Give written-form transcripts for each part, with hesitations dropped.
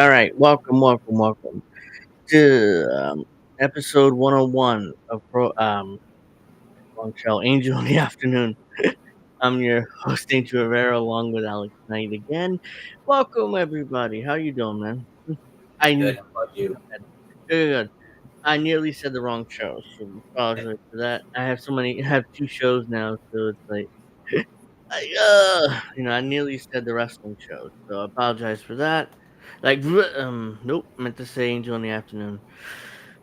All right, welcome to episode 101 of Long Show Angel in the Afternoon. I'm your host, Angel Rivera, along with Alex Knight again. Welcome, everybody. How you doing, man? I Good. kn- How about you? good. I nearly said the wrong show, so apologize for that. I have two shows now, so it's like, I nearly said the wrestling show, so I apologize for that. Nope, meant to say Angel in the Afternoon.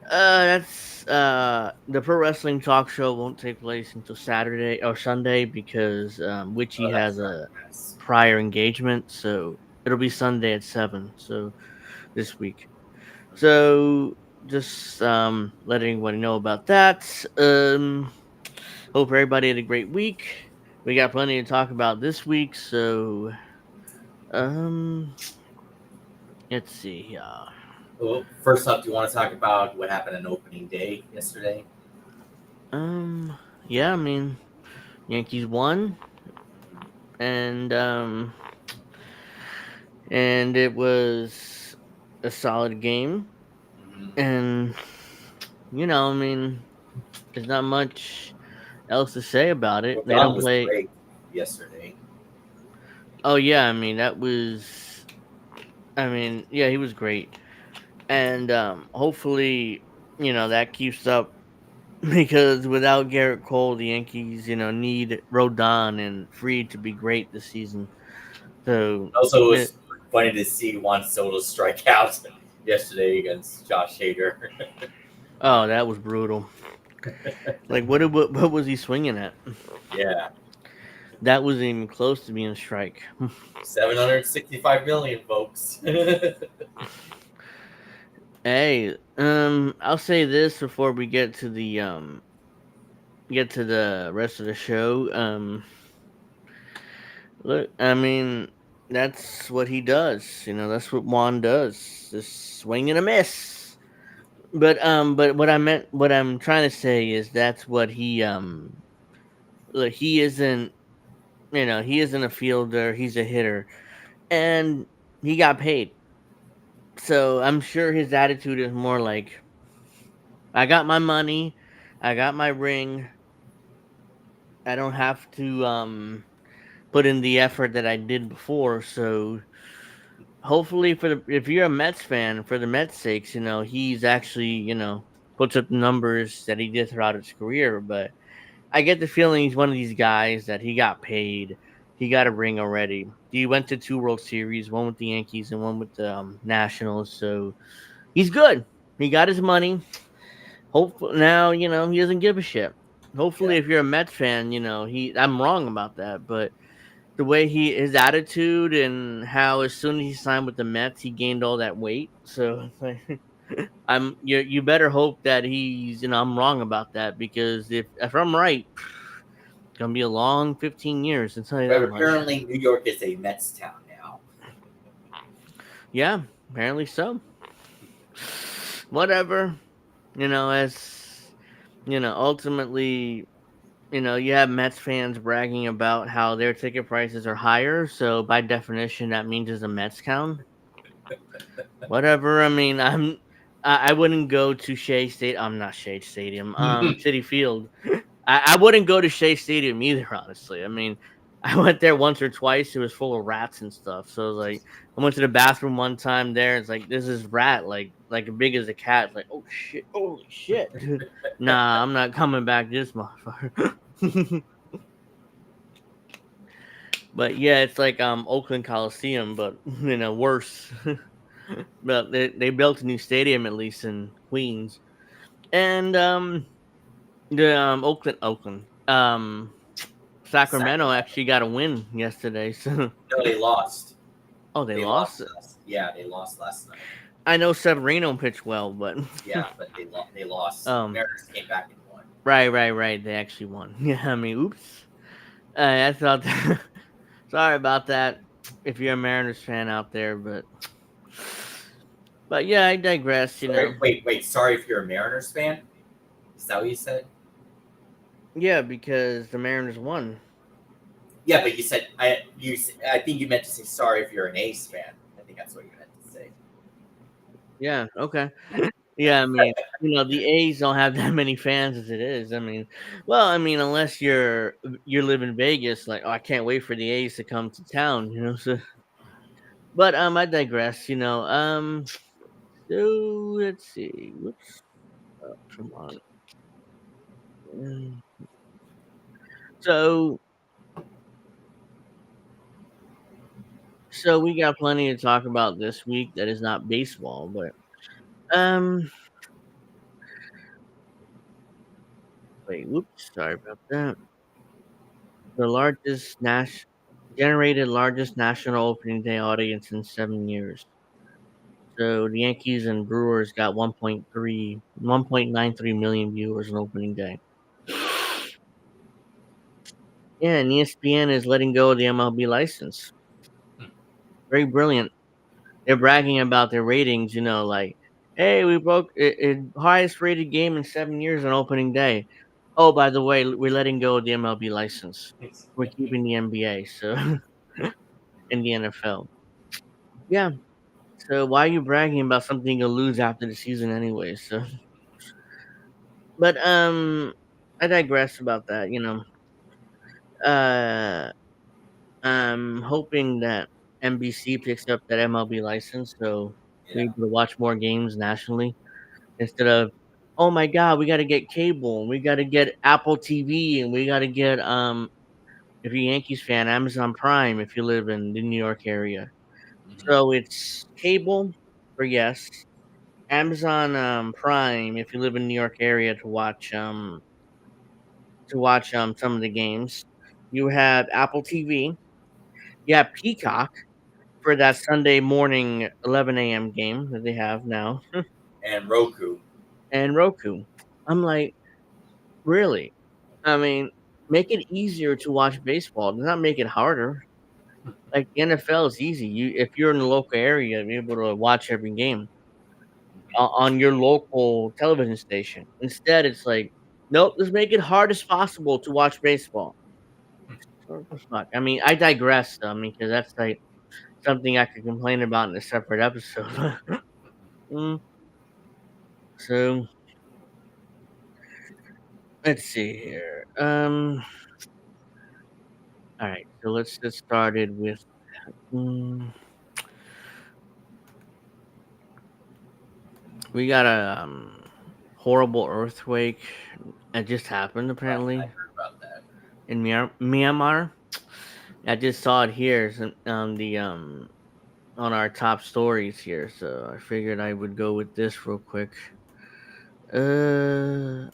That's the pro wrestling talk show won't take place until Saturday or Sunday because Witchy Oh, has that's right. a Yes. prior engagement, so it'll be Sunday at 7. So this week. So just letting everybody know about that. Hope everybody had a great week. We got plenty to talk about this week, so um let's see. Well, first up, do you want to talk about what happened on opening day yesterday? Um yeah, I mean Yankees won and it was a solid game. Mm-hmm. And I mean, there's not much else to say about it. They Rodon don't was play. great yesterday. Oh yeah, I mean that was. I mean, yeah, he was great, and hopefully, that keeps up because without Garrett Cole, the Yankees, need Rodon and Freed to be great this season. So, Also, it it, was funny to see Juan Soto strike out yesterday against Josh Hader. oh, that was brutal. Like, what was he swinging at? Yeah, That wasn't even close to being a strike. 765 million, folks. Hey, I'll say this before we get to the rest of the show. Look, I mean, that's what he does. That's what Juan does. Just swing and a miss. But what I'm trying to say is that's what look, he isn't. He isn't a fielder. He's a hitter, and he got paid. So I'm sure his attitude is more like, I got my money, I got my ring. I don't have to put in the effort that I did before. So hopefully, if you're a Mets fan, for the Mets' sakes, he's actually puts up the numbers that he did throughout his career. But I get the feeling he's one of these guys that he got paid. He got a ring already. He went to two World Series, one with the Yankees and one with the Nationals. So he's good. He got his money. Hopefully now, he doesn't give a shit. Hopefully, Yeah. if you're a Mets fan, I'm wrong about that, but the way his attitude and how as soon as he signed with the Mets, he gained all that weight. So it's like, you better hope that he's I'm wrong about that because if I'm right, it's gonna be a long 15 years. I'll tell you But that much. apparently, New York is a Mets town now. Yeah, apparently so. Whatever, as ultimately, you have Mets fans bragging about how their ticket prices are higher. So by definition, that means it's a Mets town. Whatever. I mean, I wouldn't go to Shea State. I'm not Shea Stadium. City Field. I wouldn't go to Shea Stadium either. Honestly, I mean, I went there once or twice. It was full of rats and stuff. So like, I went to the bathroom one time there. It's like this is rat like big as a cat. It's like, oh shit, holy shit, dude. Nah, I'm not coming back this motherfucker. But yeah, it's like Oakland Coliseum, but worse. But they built a new stadium at least in Queens, and the Oakland Sacramento Sacramento. actually got a win yesterday. So No, they lost. oh, they They lost. lost last. Yeah, they lost last night. I know Severino pitched well, but Yeah, but they lost. um, Mariners came back and won. right, they actually won. Yeah, I mean, oops. I thought. Sorry about that. If you're a Mariners fan out there, but yeah, I digress. Sorry, wait. Sorry if you're a Mariners fan. Is that what you said? Yeah, because the Mariners won. Yeah, but you said I think you meant to say sorry if you're an A's fan. I think that's what you meant to say. Yeah. Okay. Yeah. I mean, the A's don't have that many fans as it is. I mean, well, I mean, unless you live in Vegas, like, oh, I can't wait for the A's to come to town. So, but I digress. So let's see. Whoops. Come on. Mm. So, so we got plenty to talk about this week that is not baseball, but um, wait, whoops, sorry about that. The largest generated largest national opening day audience in 7 years. So the Yankees and Brewers got 1.93 million viewers on opening day. Yeah, and ESPN is letting go of the MLB license. Very brilliant. They're bragging about their ratings, like, hey, we broke it highest rated game in 7 years on opening day. Oh, by the way, we're letting go of the MLB license. We're keeping the NBA, so in the NFL. Yeah. So why are you bragging about something you'll lose after the season anyway? So, but I digress about that. Uh, I'm hoping that NBC picks up that MLB license, so we're Yeah. able to watch more games nationally instead of, oh my god, we got to get cable, and we got to get Apple TV, and we got to get if you're a Yankees fan, Amazon Prime if you live in the New York area. Hmm. So it's cable for yes, Amazon Prime if you live in New York area to watch some of the games. You have Apple TV. You have Peacock for that Sunday morning 11 a.m. game that they have now, And Roku. and Roku. I'm like, really? I mean, make it easier to watch baseball. Does not make it harder. Like the NFL is easy. If you're in the local area, you're able to watch every game on your local television station. Instead, it's like, nope, let's make it hard as possible to watch baseball. What the fuck? I mean, I digress. I mean, because that's like something I could complain about in a separate episode. Mm, so let's see here. All right. So let's get started with. Mm, we got a horrible earthquake. It just happened I apparently heard about that. in Myanmar. I just saw it here the on our top stories here, so I figured I would go with this real quick. All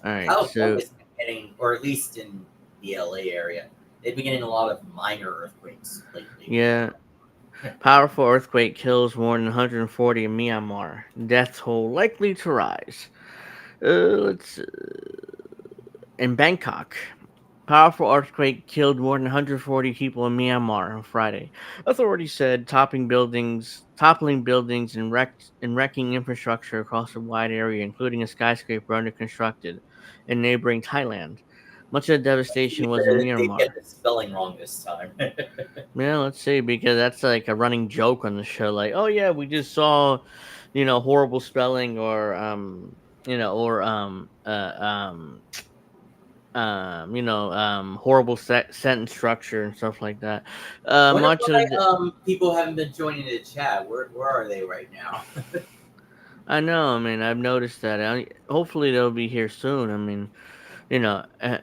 right. So California's been getting, or at least in the LA area, they've been getting a lot of minor earthquakes lately. yeah, powerful earthquake kills more than 140 in Myanmar. Death toll likely to rise. Let's in Bangkok. Powerful earthquake killed more than 140 people in Myanmar on Friday. Authorities said toppling buildings and wrecking infrastructure across a wide area, including a skyscraper under construction in neighboring Thailand. Much of the devastation was in They Myanmar. get the spelling wrong this time. Yeah, let's see, because that's like a running joke on the show. Like, oh yeah, we just saw, horrible spelling or horrible sentence structure and stuff like that. Wonder Much why of the, people haven't been joining the chat. Where are they right now? I know. I mean, I've noticed that. Hopefully, they'll be here soon. I mean, you know, uh,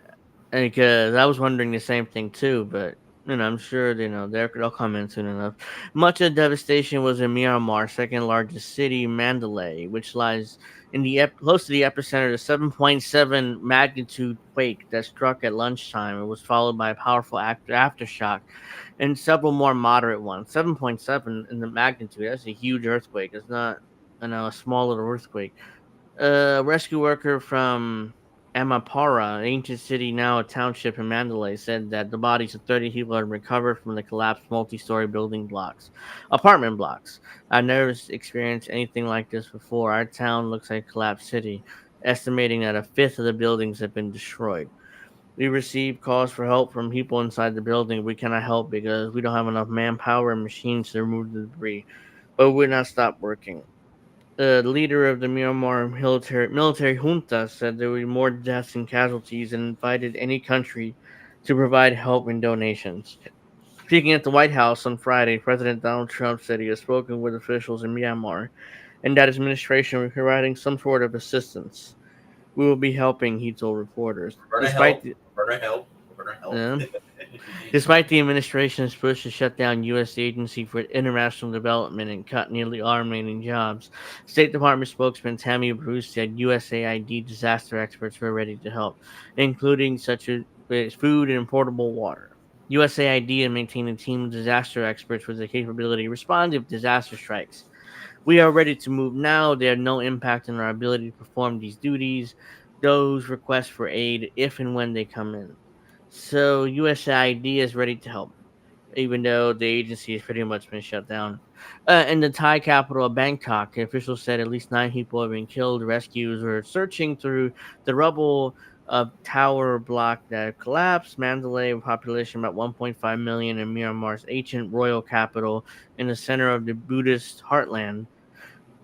because I was wondering the same thing too. But I'm sure they'll come in soon enough. Much of the devastation was in Myanmar, second largest city, Mandalay, which lies close to the epicenter of the 7.7 magnitude quake that struck at lunchtime. It was followed by a powerful aftershock and several more moderate ones. 7.7 in the magnitude. That's a huge earthquake. It's not, a small little earthquake. A rescue worker from Amapara, an ancient city now a township in Mandalay, said that the bodies of 30 people had recovered from the collapsed multi-story apartment blocks. I've never experienced anything like this before. Our town looks like a collapsed city, estimating that a fifth of the buildings have been destroyed. We received calls for help from people inside the building. We cannot help because we don't have enough manpower and machines to remove the debris, but we will not stop working. The leader of the Myanmar military junta said there would be more deaths and casualties and invited any country to provide help and donations. Speaking at the White House on Friday, President Donald Trump said he has spoken with officials in Myanmar and that his administration will be providing some sort of assistance. We will be helping, he told reporters. We're gonna help. We're gonna help. We're gonna help. Uh, Despite the administration's push to shut down U.S. Agency for International Development and cut nearly all remaining jobs, State Department spokesman Tammy Bruce said USAID disaster experts were ready to help, including such as food and portable water. USAID had maintained a team of disaster experts with the capability to respond if disaster strikes. We are ready to move now. They have no impact on our ability to perform these duties. Those requests for aid if and when they come in. So USAID is ready to help, even though the agency has pretty much been shut down. In the Thai capital of Bangkok, officials said at least 9 people have been killed. Rescuers were searching through the rubble of tower block that collapsed. Mandalay, with a population about 1.5 million in Myanmar's ancient royal capital, in the center of the Buddhist heartland.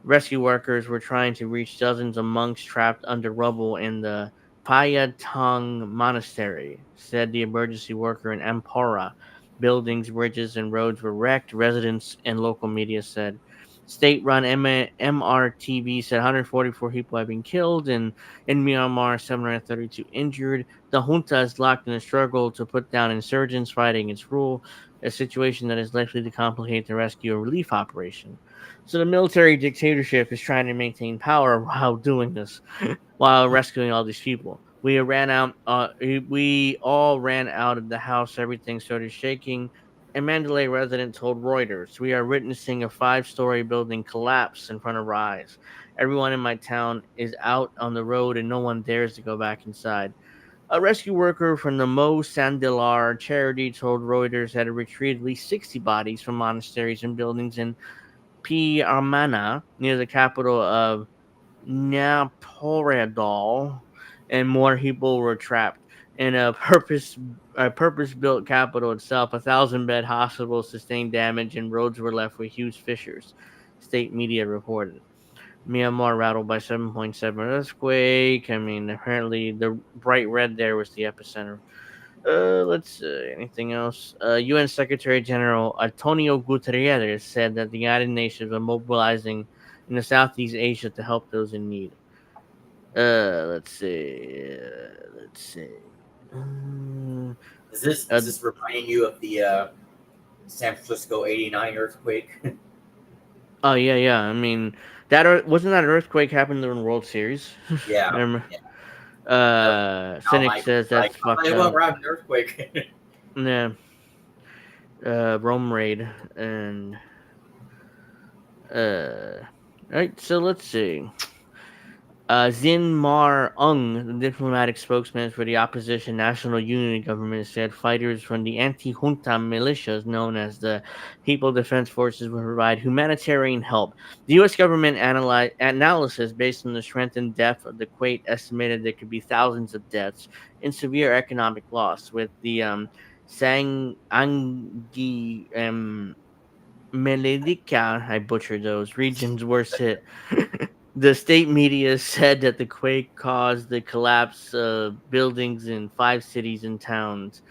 Rescue workers were trying to reach dozens of monks trapped under rubble in the Payatong Monastery, said the emergency worker in Ampara. Buildings, bridges, and roads were wrecked, residents and local media said. State run MRTV said 144 people have been killed and in Myanmar, 732 injured. The junta is locked in a struggle to put down insurgents fighting its rule, a situation that is likely to complicate the rescue and relief operation. So the military dictatorship is trying to maintain power while doing this, while rescuing all these people. We ran out. We all ran out of the house. Everything started shaking. A Mandalay resident told Reuters, "We are witnessing a five-story building collapse in front of our eyes. Everyone in my town is out on the road, and no one dares to go back inside." A rescue worker from the Mo Sandilar charity told Reuters that it retrieved at least 60 bodies from monasteries and buildings in P. Armana, near the capital of Naporedal, and more people were trapped. In a purpose built capital itself, 1,000 bed hospital sustained damage and roads were left with huge fissures, state media reported. Myanmar rattled by 7.7 earthquake. I mean, apparently the bright red there was the epicenter. Let's see. Anything else? UN Secretary General Antonio Guterres said that the United Nations are mobilizing in the Southeast Asia to help those in need. Let's see. Let's see. Um, Is this reminding you of the San Francisco '89 earthquake? oh yeah, yeah. I mean, wasn't that earthquake happened during the World Series? Yeah, Remember? yeah. That was now Cynic says that's I'll tell fucked you what, up. we're having an earthquake. Yeah. Rome raid and right. So let's see. Zin Mar Ung, the diplomatic spokesman for the opposition National Unity Government, said fighters from the anti-junta militias known as the People Defense Forces will provide humanitarian help. The U.S. government analysis based on the strength and depth of the quake estimated there could be thousands of deaths and severe economic loss, with the Sang Angi Melodica, I butchered those regions worst hit. The state media said that the quake caused the collapse of buildings in 5 cities and towns,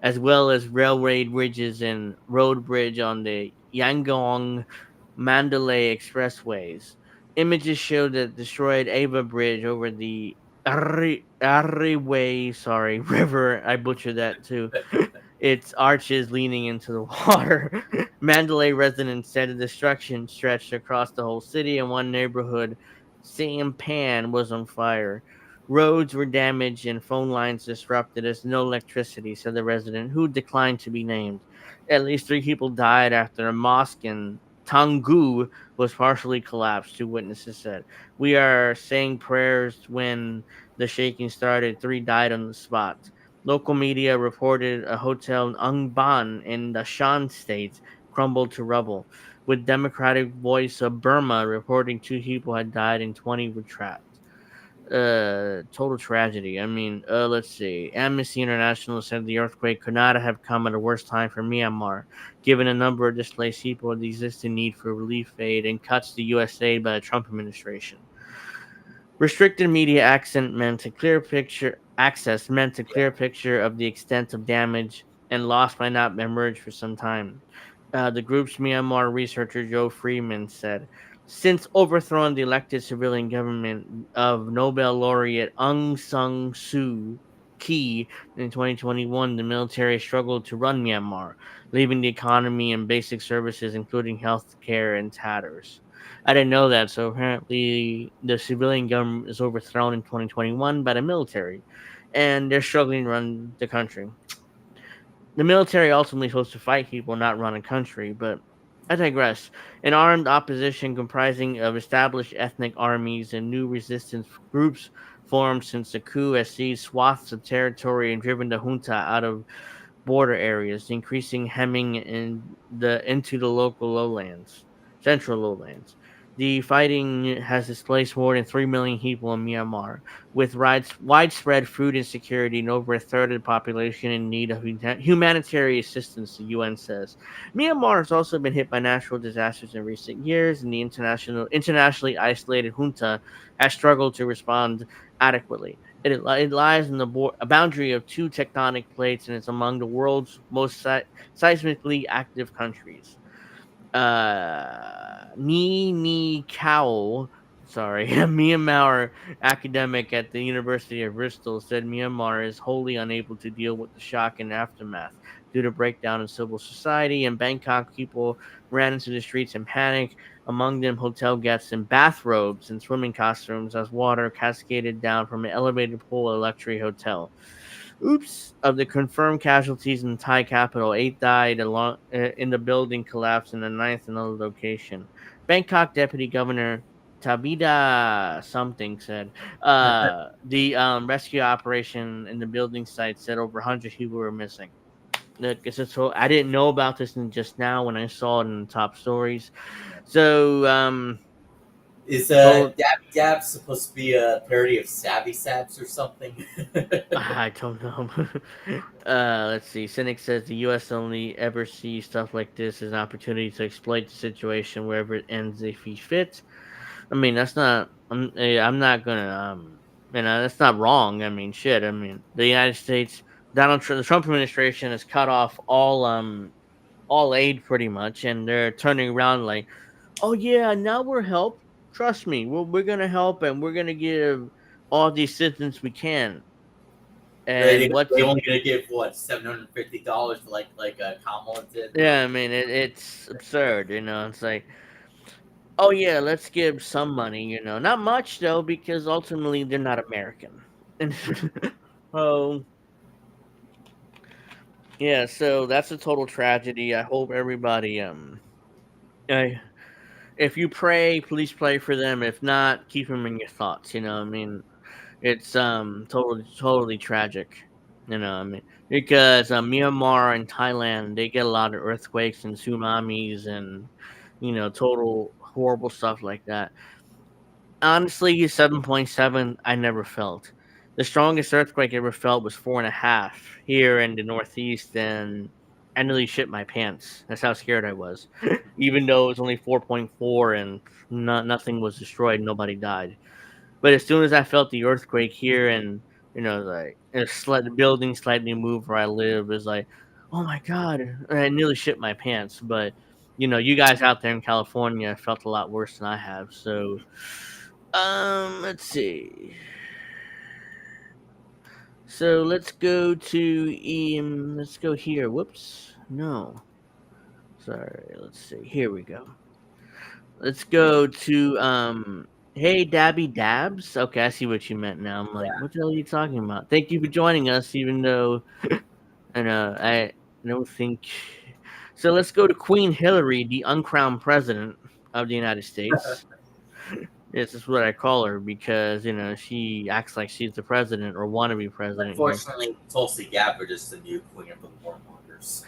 as well as railway bridges and road bridge on the Yangon Mandalay expressways. Images showed the destroyed Ava Bridge over the Ariway, river. I butchered that too. Its arches leaning into the water. Mandalay residents said the destruction stretched across the whole city, and one neighborhood, Sampan, was on fire. Roads were damaged and phone lines disrupted as no electricity, said the resident, who declined to be named. At least 3 people died after a mosque in Tanggu was partially collapsed, 2 witnesses said. We are saying prayers when the shaking started. 3 died on the spot. Local media reported a hotel in Ungban in the Shan state crumbled to rubble, with Democratic Voice of Burma reporting 2 people had died and 20 were trapped. Total tragedy. I mean, let's see. Amnesty International said the earthquake could not have come at a worse time for Myanmar, given a number of displaced people and the existing need for relief aid and cuts to U.S. aid by the Trump administration. Restricted media access meant a clear picture of the extent of damage and loss might not emerge for some time. The group's Myanmar researcher Joe Freeman said, since overthrowing the elected civilian government of Nobel laureate Aung San Suu Kyi in 2021, the military struggled to run Myanmar, leaving the economy and basic services, including health care, in tatters. I didn't know that. So apparently, the civilian government is overthrown in 2021 by the military, and they're struggling to run the country. The military ultimately supposed to fight people, not run a country. But I digress. An armed opposition comprising of established ethnic armies and new resistance groups formed since the coup has seized swaths of territory and driven the junta out of border areas, increasing hemming into the local lowlands, central lowlands. The fighting has displaced more than 3 million people in Myanmar, with widespread food insecurity and over a third of the population in need of humanitarian assistance, the UN says. Myanmar has also been hit by natural disasters in recent years, and the internationally isolated junta has struggled to respond adequately. It lies in a boundary of two tectonic plates and is among the world's most seismically active countries. Ni Kao, sorry, a Myanmar academic at the University of Bristol said Myanmar is wholly unable to deal with the shock and aftermath due to breakdown in civil society. In Bangkok, people ran into the streets in panic, among them hotel guests in bathrobes and swimming costumes as water cascaded down from an elevated pool at a luxury hotel. Oops. Of the confirmed casualties in the Thai capital, eight died in the building collapse, and the ninth in another location. Bangkok Deputy Governor Tabida something said the rescue operation in the building site said over 100 people were missing. So I didn't know about this just now when I saw it in the top stories. So Is total Dabby Dab supposed to be a parody of Savvy Saps or something? I don't know. Let's see. Cynic says the U.S. only ever sees stuff like this as an opportunity to exploit the situation wherever it ends if he fits. I mean, that's not. I'm not gonna. That's not wrong. I mean, shit. I mean, the United States, the Trump administration has cut off all aid pretty much, and they're turning around like, oh yeah, now we're help. Trust me, we're gonna help, and we're gonna give all the assistance we can. They And they what's only gonna give what $750 to Kamala did or Yeah, I mean it's absurd, It's like, oh yeah, let's give some money, not much though, because ultimately they're not American. And oh yeah, so that's a total tragedy. I hope everybody I, if you pray, please pray for them. If not, keep them in your thoughts. I mean, it's totally tragic. I mean, because Myanmar and Thailand, they get a lot of earthquakes and tsunamis and total horrible stuff like that. Honestly, 7.7 I never felt. The strongest earthquake I ever felt was 4.5 here in the Northeast, and I nearly shit my pants. That's how scared I was. Even though it was only 4.4 and nothing was destroyed, nobody died. But as soon as I felt the earthquake here, and like the building slightly moved where I live, is like, oh my god, I nearly shit my pants. But you guys out there in California felt a lot worse than I have. So, let's see. So let's go to let's go here. Whoops, no, sorry. Let's see. Here we go. Let's go to Hey Dabby Dabs. Okay, I see what you meant now. I'm like, what the hell are you talking about? Thank you for joining us, even though I don't think so. Let's go to Queen Hillary, the uncrowned president of the United States. This is what I call her because she acts like she's the president or wannabe president here. Unfortunately, Tulsi Gabbard is the new queen of the warmongers.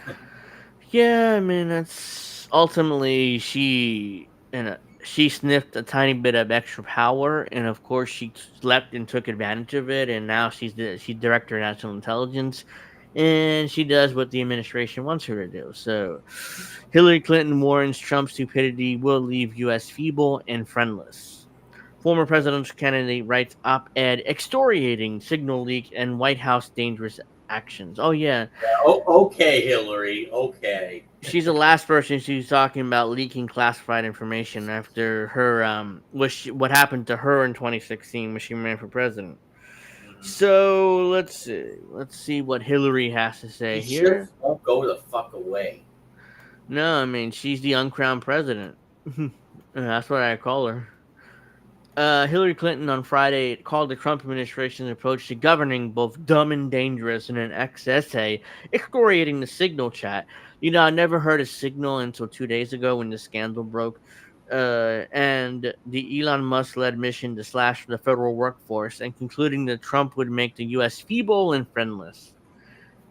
Yeah, I mean that's ultimately she she sniffed a tiny bit of extra power, and of course she slept and took advantage of it. And now she's director of national intelligence, and she does what the administration wants her to do. So, Hillary Clinton warns Trump's stupidity will leave U.S. feeble and friendless. Former presidential candidate writes op-ed excoriating signal leak and White House dangerous actions. Oh yeah, Oh, okay, Hillary. Okay. she's the last person she's talking about leaking classified information after her what happened to her in 2016 when she ran for president. Mhm. So let's see what Hillary has to She say just here. won't go the fuck away. No, I mean she's the uncrowned president. That's what I call her. Hillary Clinton on Friday called the Trump administration's approach to governing both dumb and dangerous in an ex essay, excoriating the Signal chat. You know, I never heard of Signal until 2 days ago when the scandal broke. And the Elon Musk led mission to slash the federal workforce and concluding that Trump would make the U.S. feeble and friendless.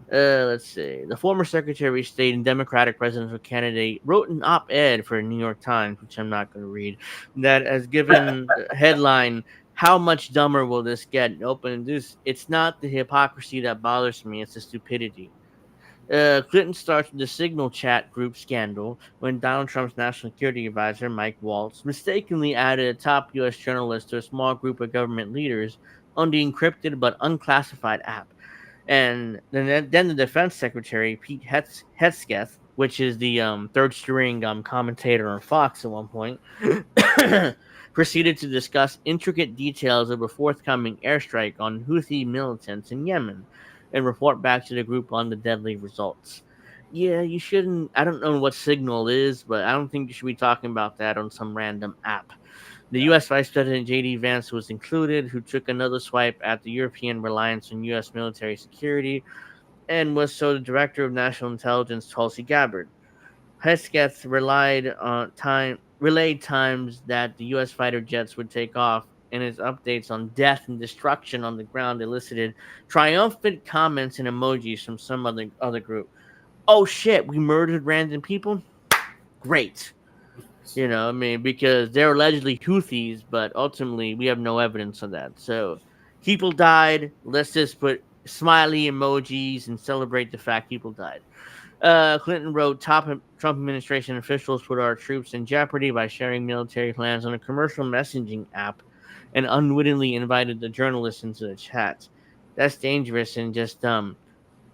Let's see. The former Secretary of State and Democratic presidential candidate wrote an op-ed for the New York Times, which I'm not going to read, that has given headline "How much dumber will this get?" Open this. It's not the hypocrisy that bothers me; it's the stupidity. Clinton started the Signal chat group scandal when Donald Trump's national security advisor, Mike Waltz, mistakenly added a top U.S. journalist to a small group of government leaders on the encrypted but unclassified app. And then the defense secretary, Pete Hetzketh, which is the third string commentator on Fox at one point, proceeded to discuss intricate details of a forthcoming airstrike on Houthi militants in Yemen and report back to the group on the deadly results. Yeah, you shouldn't. I don't know what Signal is, but I don't think you should be talking about that on some random app. The Yeah. U.S. Vice President J.D. Vance was included, who took another swipe at the European reliance on U.S. military security, and was so the Director of National Intelligence Tulsi Gabbard. Hesketh relayed times that the U.S. fighter jets would take off, and his updates on death and destruction on the ground elicited triumphant comments and emojis from some other group. Oh shit, we murdered random people? Great. You know, I mean, because they're allegedly Houthis, but ultimately we have no evidence of that. So people died. Let's just put smiley emojis and celebrate the fact people died. Clinton wrote top Trump administration officials put our troops in jeopardy by sharing military plans on a commercial messaging app and unwittingly invited the journalists into the chat. That's dangerous and just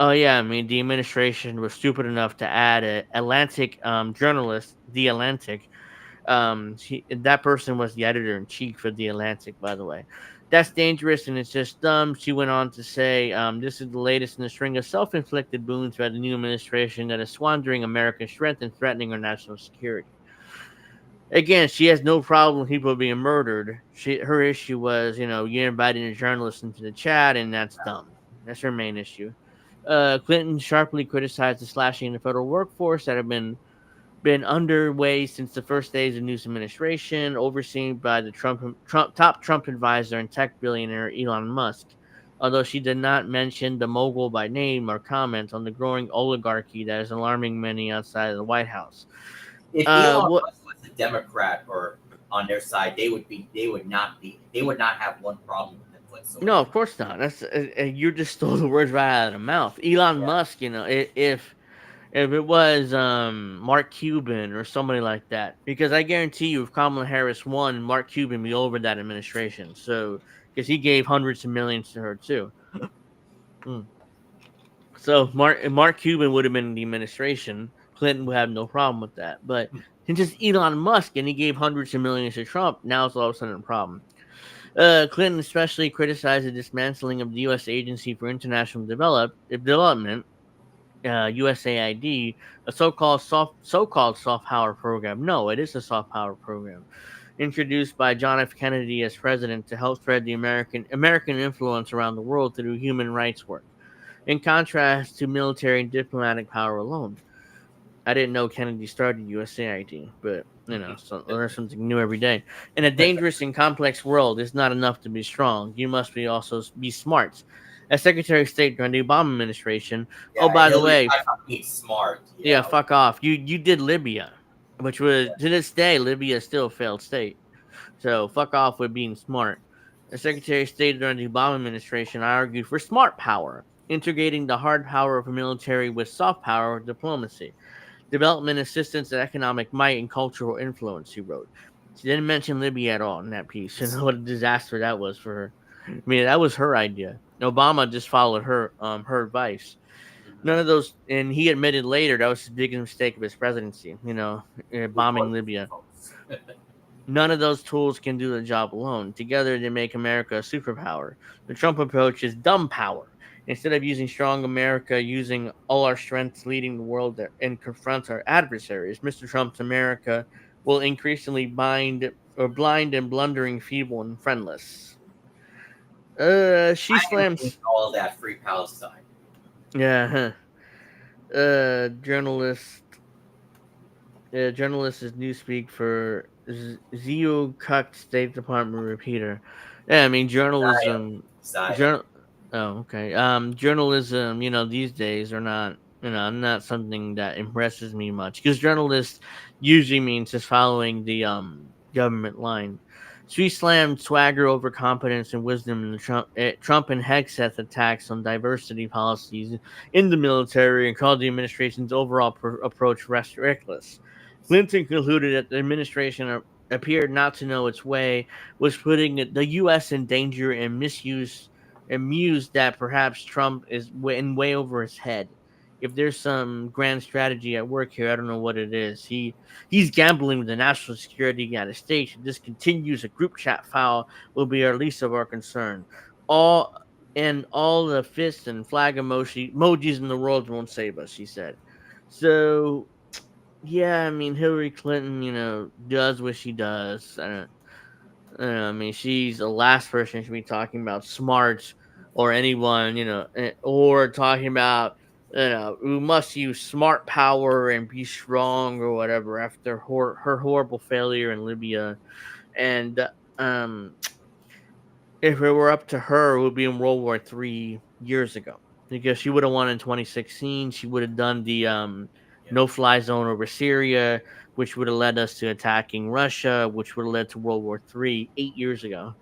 Oh yeah, I mean the administration was stupid enough to add a Atlantic journalist, the Atlantic, that person was the editor in chief for the Atlantic, by the way. That's dangerous and it's just dumb. She went on to say, "This is the latest in a string of self-inflicted wounds by the new administration that is squandering America's strength and threatening our national security." Again, she has no problem with people being murdered. Her issue was, you inviting a journalist into the chat, and that's dumb. That's her main issue. Clinton sharply criticized the slashing in the federal workforce that have been underway since the first days of Newsom administration, overseen by the top Trump advisor and tech billionaire Elon Musk. Although she did not mention the mogul by name or comment on the growing oligarchy that is alarming many outside of the White House. If Elon What? Musk was a Democrat or on their side, they would not have one problem with him No, whatsoever. of course not. That's you just stole the words right out of the mouth. Elon Yeah. Musk, if it was Mark Cuban or somebody like that, because I guarantee you, if Kamala Harris won, Mark Cuban would be over that administration. So because he gave hundreds of millions to her too. Mm. So if Mark Cuban would have been in the administration, Clinton would have no problem with that. But since it's Elon Musk and he gave hundreds of millions to Trump, now it's all of a sudden a problem. Clinton especially criticized the dismantling of the U.S. Agency for International Development, USAID, a so-called soft power program. No, it is a soft power program introduced by John F. Kennedy as president to help spread the American influence around the world through human rights work. In contrast to military and diplomatic power alone. I didn't know Kennedy started USAID, but so learn something new every day. In a dangerous and complex world, it's not enough to be strong. You must be also be smart. As Secretary of State during the Obama administration. Oh, Yeah, by the Hillary way, I thought he's smart. yeah, Yeah. fuck off. You did Libya. which was to this day Libya is still a failed state. So fuck off with being smart. The Secretary of State during the Obama administration argued for smart power, integrating the hard power of a military with soft power of diplomacy, development assistance, and economic might and cultural influence. He wrote. She didn't mention Libya at all in that piece. You know what a disaster that was for her. I mean, that was her idea. Obama just followed her advice. None of those, and he admitted later that was his biggest mistake of his presidency. Which Bombing was Libya. folks. None of those tools can do the job alone. Together, they make America a superpower. The Trump approach is dumb power. Instead of using strong America, using all our strengths, leading the world and confront our adversaries, Mr. Trump's America will increasingly blind and blundering, feeble and friendless. She I am against slams. all of that free Palestine. Yeah, journalist. Journalist is newspeak for Zio Cuck State Department repeater. Yeah, I mean Zion. journalism. Zion. Journal. Oh, okay. Journalism. These days are not. Not something that impresses me much because journalists usually means just following the government line. She slammed swagger over competence and wisdom in the Trump and Hegseth attacks on diversity policies in the military and called the administration's overall approach reckless. Clinton concluded that the administration appeared not to know its way, was putting the U.S. in danger, and mused that perhaps Trump is in way over his head. If there's some grand strategy at work here, I don't know what it is. He's gambling with the national security of the United States. If this continues, a group chat file will be our least of our concern. All all the fists and flag emojis in the world won't save us, she said. So yeah, I mean Hillary Clinton, does what she does. I don't know. I mean, she's the last person should be talking about smarts or anyone, or talking about we must use smart power and be strong or whatever after her horrible failure in Libya. And um, if it were up to her, it would be in World War III years ago because she would have won in 2016. She would have done the Yep. no-fly zone over Syria, which would have led us to attacking Russia, which would have led to World War III 8 years ago.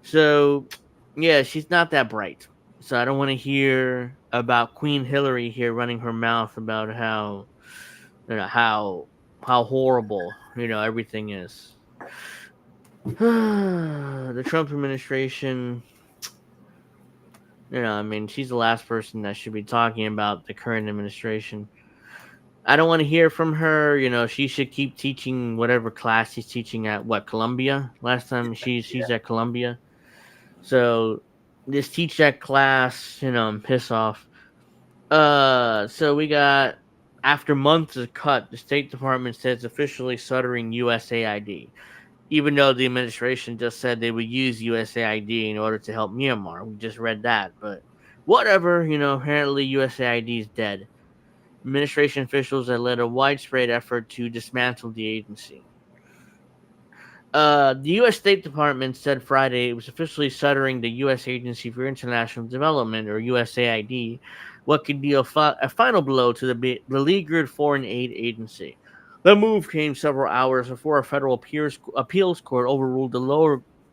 So, yeah, she's not that bright. So I don't want to hear about Queen Hillary here running her mouth about how you know how horrible everything is. The Trump administration, I mean, she's the last person that should be talking about the current administration. I don't want to hear from her. She should keep teaching whatever class she's teaching at Columbia. Last time she's Yeah. at Columbia. So just teach that class, and piss off. So we got after months of cut, the State Department says officially shuttering USAID, even though the administration just said they would use USAID in order to help Myanmar. We just read that, but whatever. Apparently USAID is dead. Administration officials have led a widespread effort to dismantle the agency. The U.S. State Department said Friday it was officially shuttering the U.S. Agency for International Development, or USAID, what could be a final blow to the beleaguered foreign aid agency. The move came several hours before a federal appeals court overruled the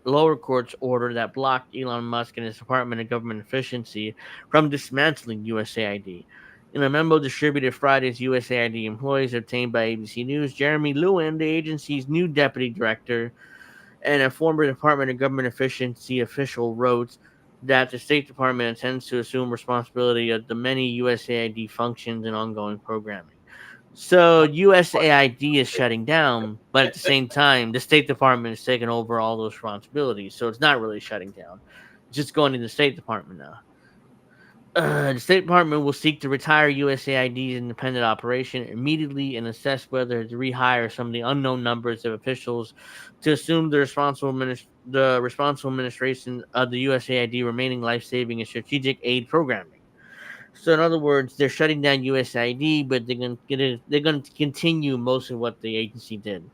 lower court's order that blocked Elon Musk and his Department of Government Efficiency from dismantling USAID. In a memo distributed Friday's USAID employees obtained by ABC News, Jeremy Lewin, the agency's new deputy director, and a former Department of Government Efficiency official wrote that the State Department intends to assume responsibility of the many USAID functions and ongoing programming. So USAID is shutting down, but at the same time, the State Department is taking over all those responsibilities. So it's not really shutting down; it's just going to the State Department now. The State Department will seek to retire USAID's independent operation immediately and assess whether to rehire some of the unknown numbers of officials to assume the responsible administration of the USAID remaining life-saving and strategic aid programming. So, in other words, they're shutting down USAID, but they're going to continue most of what the agency did.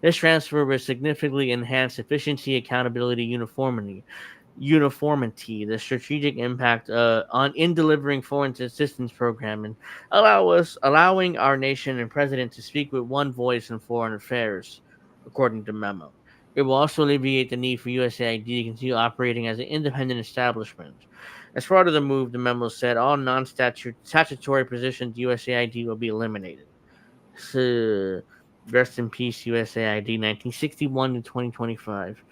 This transfer will significantly enhance efficiency, accountability, uniformity. uniformity, the strategic impact on in delivering foreign assistance program, and allowing our nation and president to speak with one voice in foreign affairs, according to memo. It will also alleviate the need for USAID to continue operating as an independent establishment. As part of the move, the memo said all non-statutory positions USAID will be eliminated. So, rest in peace, USAID, 1961 to 2025.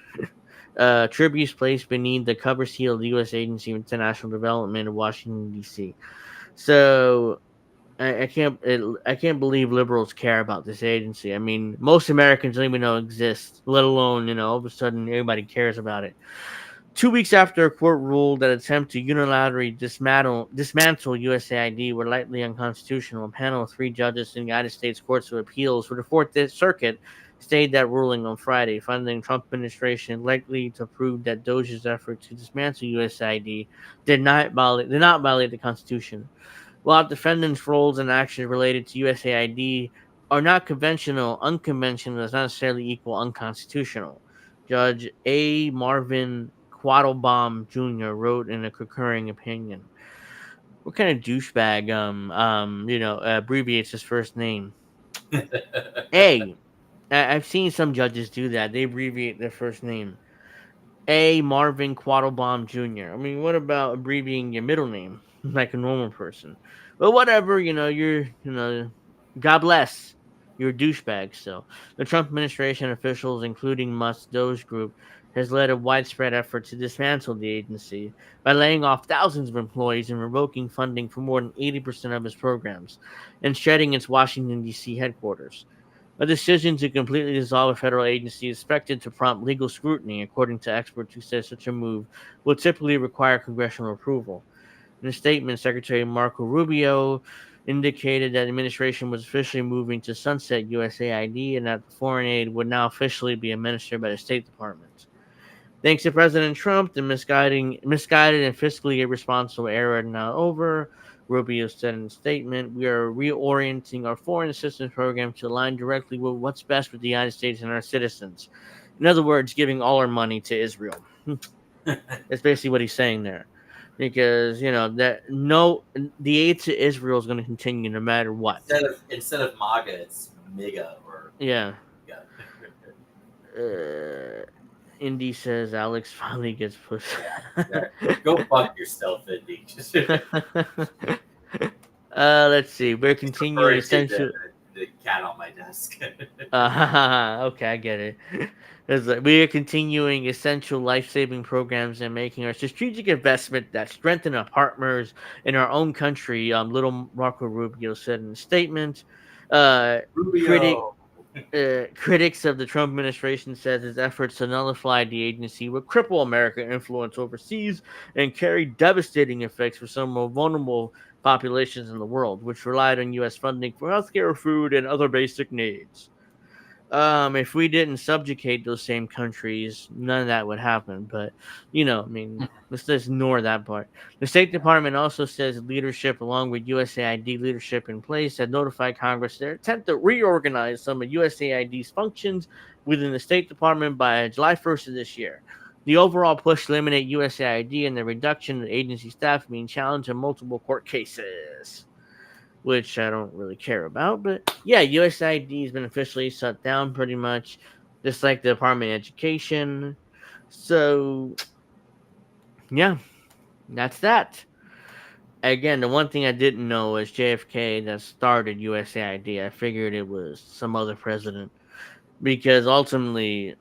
Tributes placed beneath the cover seal of the U.S. Agency of International Development in Washington D.C. So I can't believe liberals care about this agency. I mean, most Americans don't even know it exists, let alone all of a sudden everybody cares about it. 2 weeks after a court ruled that attempt to unilaterally dismantle USAID were likely unconstitutional, a panel of 3 judges in the United States Courts of Appeals for the Fourth Circuit stayed that ruling on Friday, finding the Trump administration likely to prove that Doge's effort to dismantle USAID did not violate the Constitution. While defendants' roles and actions related to USAID are not conventional, unconventional does not necessarily equal unconstitutional. Judge A. Marvin Quattlebaum Jr. wrote in a concurring opinion. What kind of douchebag abbreviates his first name? A. I've seen some judges do that. They abbreviate their first name. A. Marvin Quattlebaum Jr. I mean, what about abbreviating your middle name like a normal person? But whatever, God bless. You're a douchebag. So, the Trump administration officials, including Musk's Doge Group, has led a widespread effort to dismantle the agency by laying off thousands of employees and revoking funding for more than 80% of its programs and shedding its Washington, D.C. headquarters. A decision to completely dissolve a federal agency is expected to prompt legal scrutiny, according to experts who say such a move will typically require congressional approval. In a statement, Secretary Marco Rubio indicated that the administration was officially moving to sunset USAID and that the foreign aid would now officially be administered by the State Department. Thanks to President Trump, the misguided and fiscally irresponsible era is now over. Rubio said in a statement, "We are reorienting our foreign assistance program to align directly with what's best for the United States and our citizens." In other words, giving all our money to Israel. That's basically what he's saying there. Because, that no the aid to Israel is going to continue no matter what. instead of MAGA, it's MIGA or Yeah. MIGA. Uh, Indy says Alex finally gets pushed. Yeah. Go fuck yourself, Indy. Let's see. We're He's continuing referring to essential. the cat on my desk. Okay, I get it. It's like we are continuing essential life-saving programs and making our strategic investment that strengthen our partners in our own country. Little Marco Rubio said in a statement. Uh, critic Rubio. Critics of the Trump administration says his efforts to nullify the agency would cripple American influence overseas and carry devastating effects for some more vulnerable populations in the world, which relied on U.S. funding for healthcare, food, and other basic needs. If we didn't subjugate those same countries, none of that would happen. But I mean, let's just ignore that part. The State Department also says leadership, along with USAID leadership in place, had notified Congress their intent to reorganize some of USAID's functions within the State Department by July 1st of this year. The overall push to eliminate USAID and the reduction of agency staff being challenged in multiple court cases, which I don't really care about. But yeah, USAID has been officially shut down pretty much, just like the Department of Education. So yeah, that's that. Again, the one thing I didn't know was JFK that started USAID. I figured it was some other president because ultimately,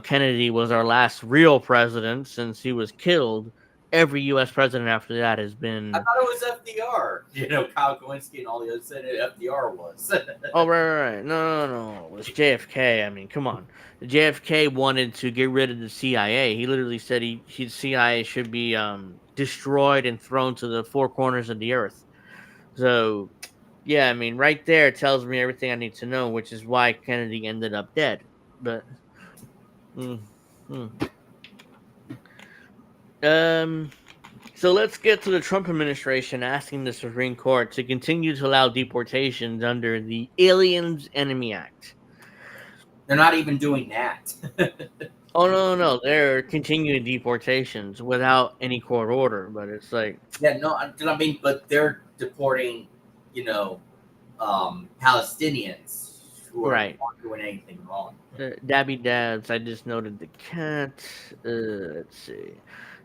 Kennedy was our last real president since he was killed. Every U.S. president after that has I been. thought it was FDR. Kyle Kowinski and all the others said FDR was. Oh, right. No. It was JFK. I mean, come on. JFK wanted to get rid of the CIA. He literally said CIA should be destroyed and thrown to the four corners of the earth. So, yeah, I mean, right there tells me everything I need to know, which is why Kennedy ended up dead. But, mm, mm. um, so let's get to the Trump administration asking the Supreme Court to continue to allow deportations under the Aliens Enemy Act. They're not even doing that. Oh no, no, they're continuing deportations without any court order. But it's like, Yeah, no, I mean, but they're deporting, you know, Palestinians who are right. aren't doing anything wrong. Dabby Dabs, I just noted the cat. Let's see.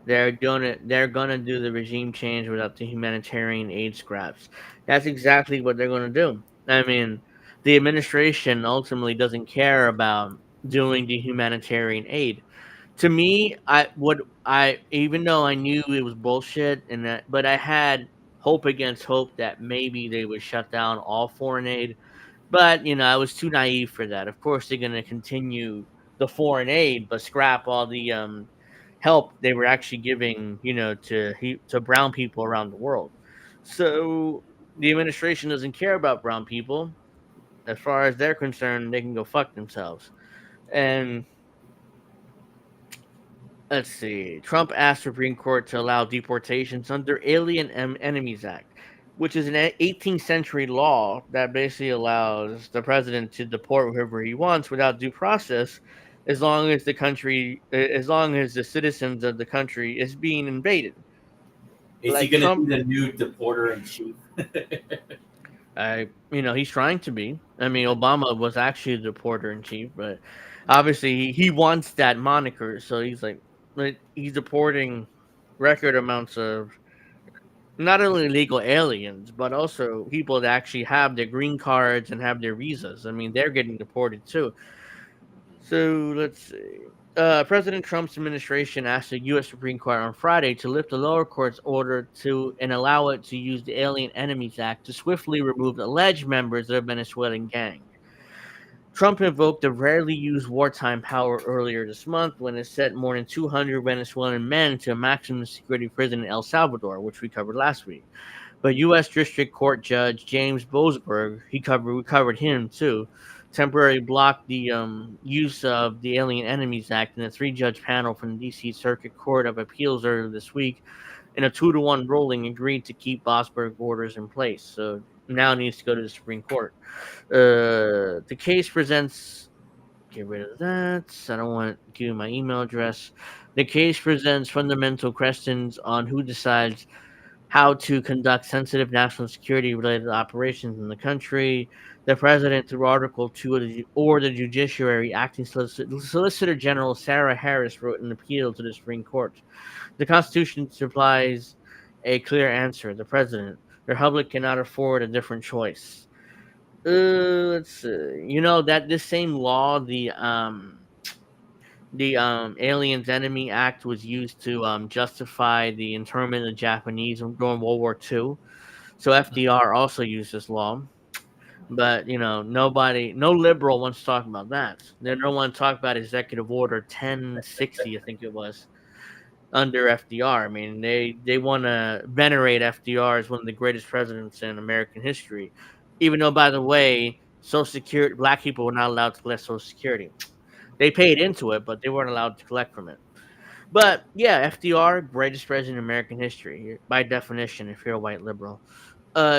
They're gonna do the regime change without the humanitarian aid scraps. That's exactly what they're gonna do. I mean, the administration ultimately doesn't care about doing the humanitarian aid. To me, I even though I knew it was bullshit and that, but I had hope against hope that maybe they would shut down all foreign aid, but, I was too naive for that. Of course, they're going to continue the foreign aid, but scrap all the help they were actually giving, to brown people around the world. So the administration doesn't care about brown people. As far as they're concerned, they can go fuck themselves. And let's see. Trump asked Supreme Court to allow deportations under Alien Enemies Act, which is an 18th century law that basically allows the president to deport whoever he wants without due process, as long as the citizens of the country is being invaded. Is he Like going to Trump, be the new deporter in chief? he's trying to be. I mean, Obama was actually the deporter in chief, but obviously he wants that moniker, so he's deporting record amounts of not only legal aliens, but also people that actually have their green cards and have their visas. I mean, they're getting deported too. So let's see. President Trump's administration asked the U.S. Supreme Court on Friday to lift the lower court's order to and allow it to use the Alien Enemies Act to swiftly remove alleged members of the Venezuelan gang. Trump invoked the rarely used wartime power earlier this month when it sent more than 200 Venezuelan men to a maximum security prison in El Salvador, which we covered last week. But U.S. District Court Judge James Boasberg, we covered him too, temporarily blocked the use of the Alien Enemies Act in a three-judge panel from the D.C. Circuit Court of Appeals earlier this week. In a 2-to-1 ruling, agreed to keep Boasberg orders in place. So now it needs to go to the Supreme Court. The case presents. Get rid of that. I don't want to give you my email address. The case presents fundamental questions on who decides how to conduct sensitive national security related operations in the country. The president, through Article 2 or the judiciary, acting Solicitor General Sarah Harris wrote an appeal to the Supreme Court. The Constitution supplies a clear answer. The president. The Republic cannot afford a different choice. Let's see. You know that this same law, the Aliens Enemy Act, was used to justify the internment of Japanese during World War II. So FDR also used this law, but nobody, no liberal wants to talk about that. They don't want to talk about Executive Order 1060, I think it was, under FDR. I mean, they want to venerate FDR as one of the greatest presidents in American history, even though, by the way, Social Security, black people were not allowed to collect Social Security. They paid into it, but they weren't allowed to collect from it. But yeah, FDR, greatest president in American history by definition, if you're a white liberal.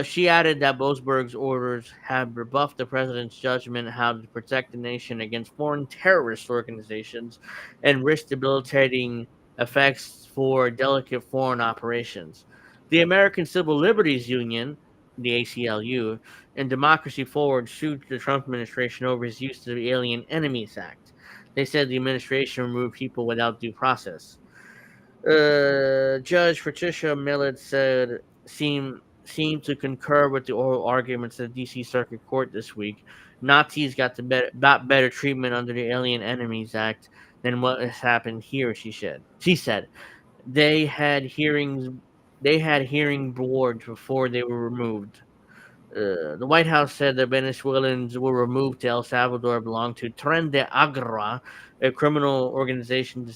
She added that Boasberg's orders have rebuffed the president's judgment how to protect the nation against foreign terrorist organizations and risk debilitating effects for delicate foreign operations. The American Civil Liberties Union, the ACLU, and Democracy Forward sued the Trump administration over his use of the Alien Enemies Act. They said the administration removed people without due process. Judge Patricia Millett said seemed to concur with the oral arguments at the D.C. Circuit Court this week. Nazis got better treatment under the Alien Enemies Act than what has happened here. She said they had hearings. They had hearing boards before they were removed. The White House said the Venezuelans were removed to El Salvador belong to Tren de Agra, a criminal organization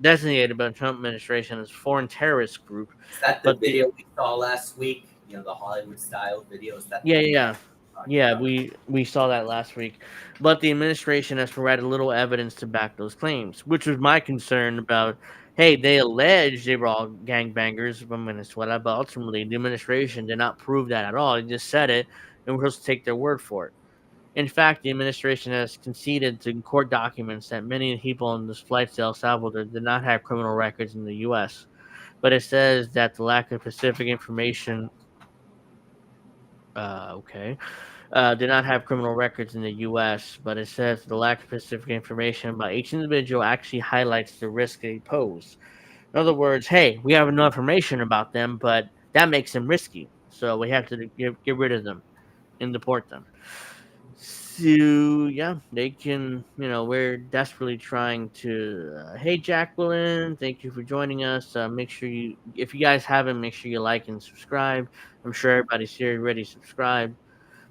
designated by the Trump administration as a foreign terrorist group. Is that the But the video we saw last week? You know, the Hollywood style video. Is that the Yeah, one yeah, you're yeah. talking Yeah, about? we saw that last week. But the administration has provided little evidence to back those claims, which was my concern about. Hey, they allege they were all gangbangers from Venezuela, but ultimately the administration did not prove that at all. They just said it, and we're supposed to take their word for it. In fact, the administration has conceded to court documents that many people on this flight to El Salvador did not have criminal records in the U.S. But it says that the lack of specific information, okay, did not have criminal records in the U.S. But it says the lack of specific information about each individual actually highlights the risk they pose. In other words, hey, we have enough information about them, but that makes them risky, so we have to get rid of them and deport them. So yeah, they can. We're desperately trying to. Hey, Jacqueline, thank you for joining us. Make sure you, if you guys haven't, make sure you like and subscribe. I'm sure everybody's here already subscribed.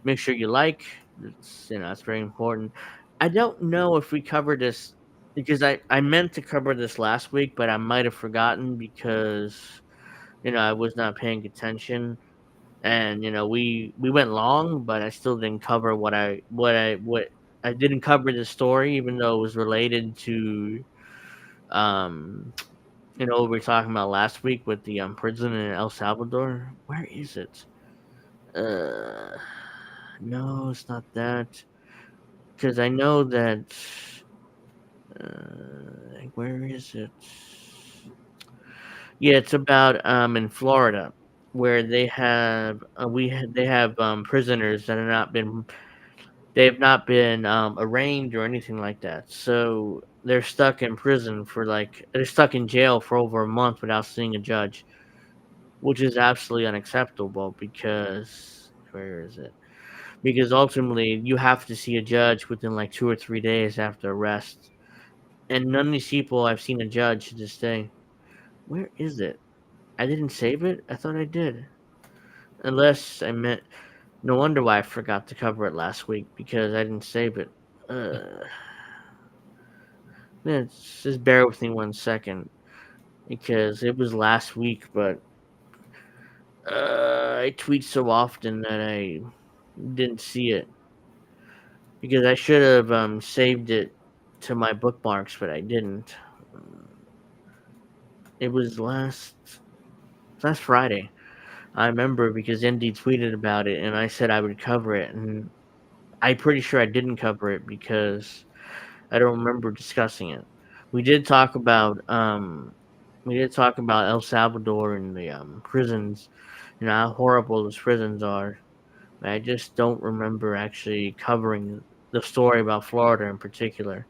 Make sure you like. That's very important. I don't know if we covered this because I meant to cover this last week, but I might have forgotten because I was not paying attention, and we went long, but I still didn't cover what I didn't cover the story, even though it was related to um what we were talking about last week with the prison in El Salvador. Where is it? Uh, no, it's not that. Because I know that. Where is it? Yeah, it's about in Florida, where they have prisoners that have not been arraigned or anything like that. So they're stuck in prison for they're stuck in jail for over a month without seeing a judge, which is absolutely unacceptable because where is it? Because ultimately you have to see a judge within like 2 or 3 days after arrest. And none of these people I've seen a judge to this day. Where is it? I didn't save it? I thought I did. Unless I meant. No wonder why I forgot to cover it last week because I didn't save it. Uh, just bear with me 1 second because it was last week, but I tweet so often that I didn't see it because I should have saved it to my bookmarks, but I didn't. It was last Friday. I remember because Indy tweeted about it, and I said I would cover it, and I'm pretty sure I didn't cover it because I don't remember discussing it. We did talk about El Salvador and the prisons, how horrible those prisons are. But I just don't remember actually covering the story about Florida in particular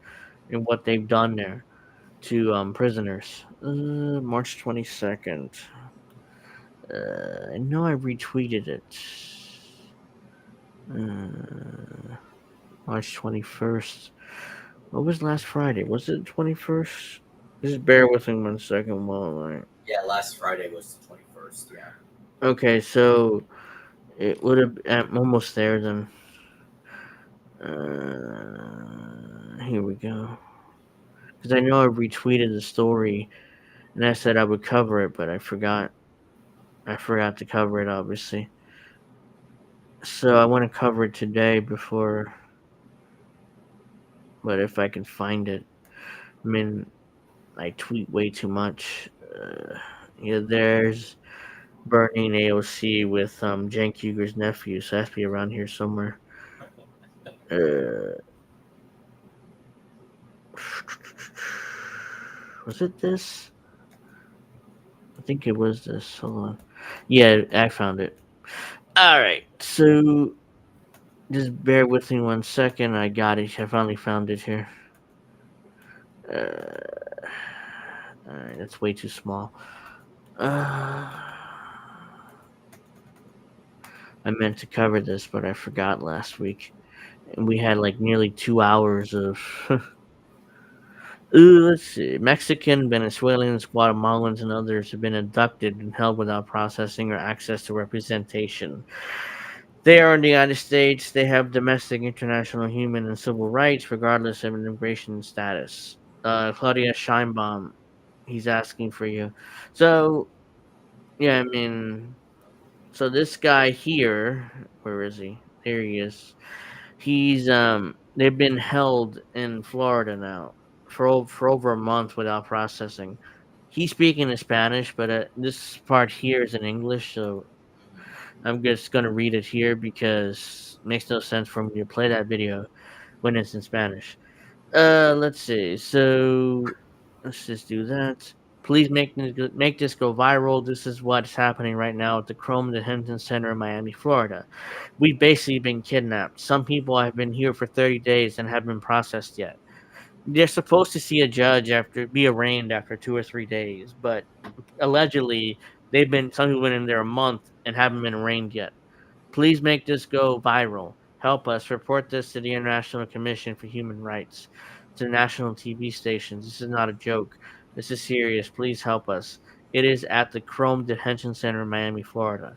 and what they've done there to prisoners. March 22nd. I know I retweeted it. Uh, March 21st. What was last Friday? Was it 21st? Just bear with me 1 second while I. Yeah, last Friday was the 21st. Yeah. Okay, so it would have. I'm almost there then. Here we go. Because I know I retweeted the story and I said I would cover it, but I forgot. I forgot to cover it, obviously. So I want to cover it today before. But if I can find it. I mean, I tweet way too much. There's burning AOC with Cenk Uger's nephew, so it has to be around here somewhere. Uh, was it this? I think it was this. Hold on. Yeah, I found it. All right, so just bear with me 1 second. I got it. I finally found it here. Uh, all right, that's way too small. I meant to cover this, but I forgot last week, and we had like nearly 2 hours of. Let's see. Mexican, Venezuelans, Guatemalans, and others have been abducted and held without processing or access to representation. They are in the United States. They have domestic, international, human, and civil rights, regardless of immigration status. Claudia Scheinbaum, he's asking for you. So, yeah, I mean, so this guy here, where is he? There he is. They've been held in Florida now for over a month without processing. He's speaking in Spanish, but this part here is in English, so I'm just gonna read it here because it makes no sense for me to play that video when it's in Spanish. Let's see. So let's just do that. Please make this go viral. This is what's happening right now at the Chrome Detention Center in Miami, Florida. We've basically been kidnapped. Some people have been here for 30 days and haven't been processed yet. They're supposed to see a judge after be arraigned after 2 or 3 days, but allegedly some people been in there a month and haven't been arraigned yet. Please make this go viral. Help us. Report this to the International Commission for Human Rights, to national TV stations. This is not a joke. This is serious. Please help us. It is at the Chrome Detention Center in Miami, Florida.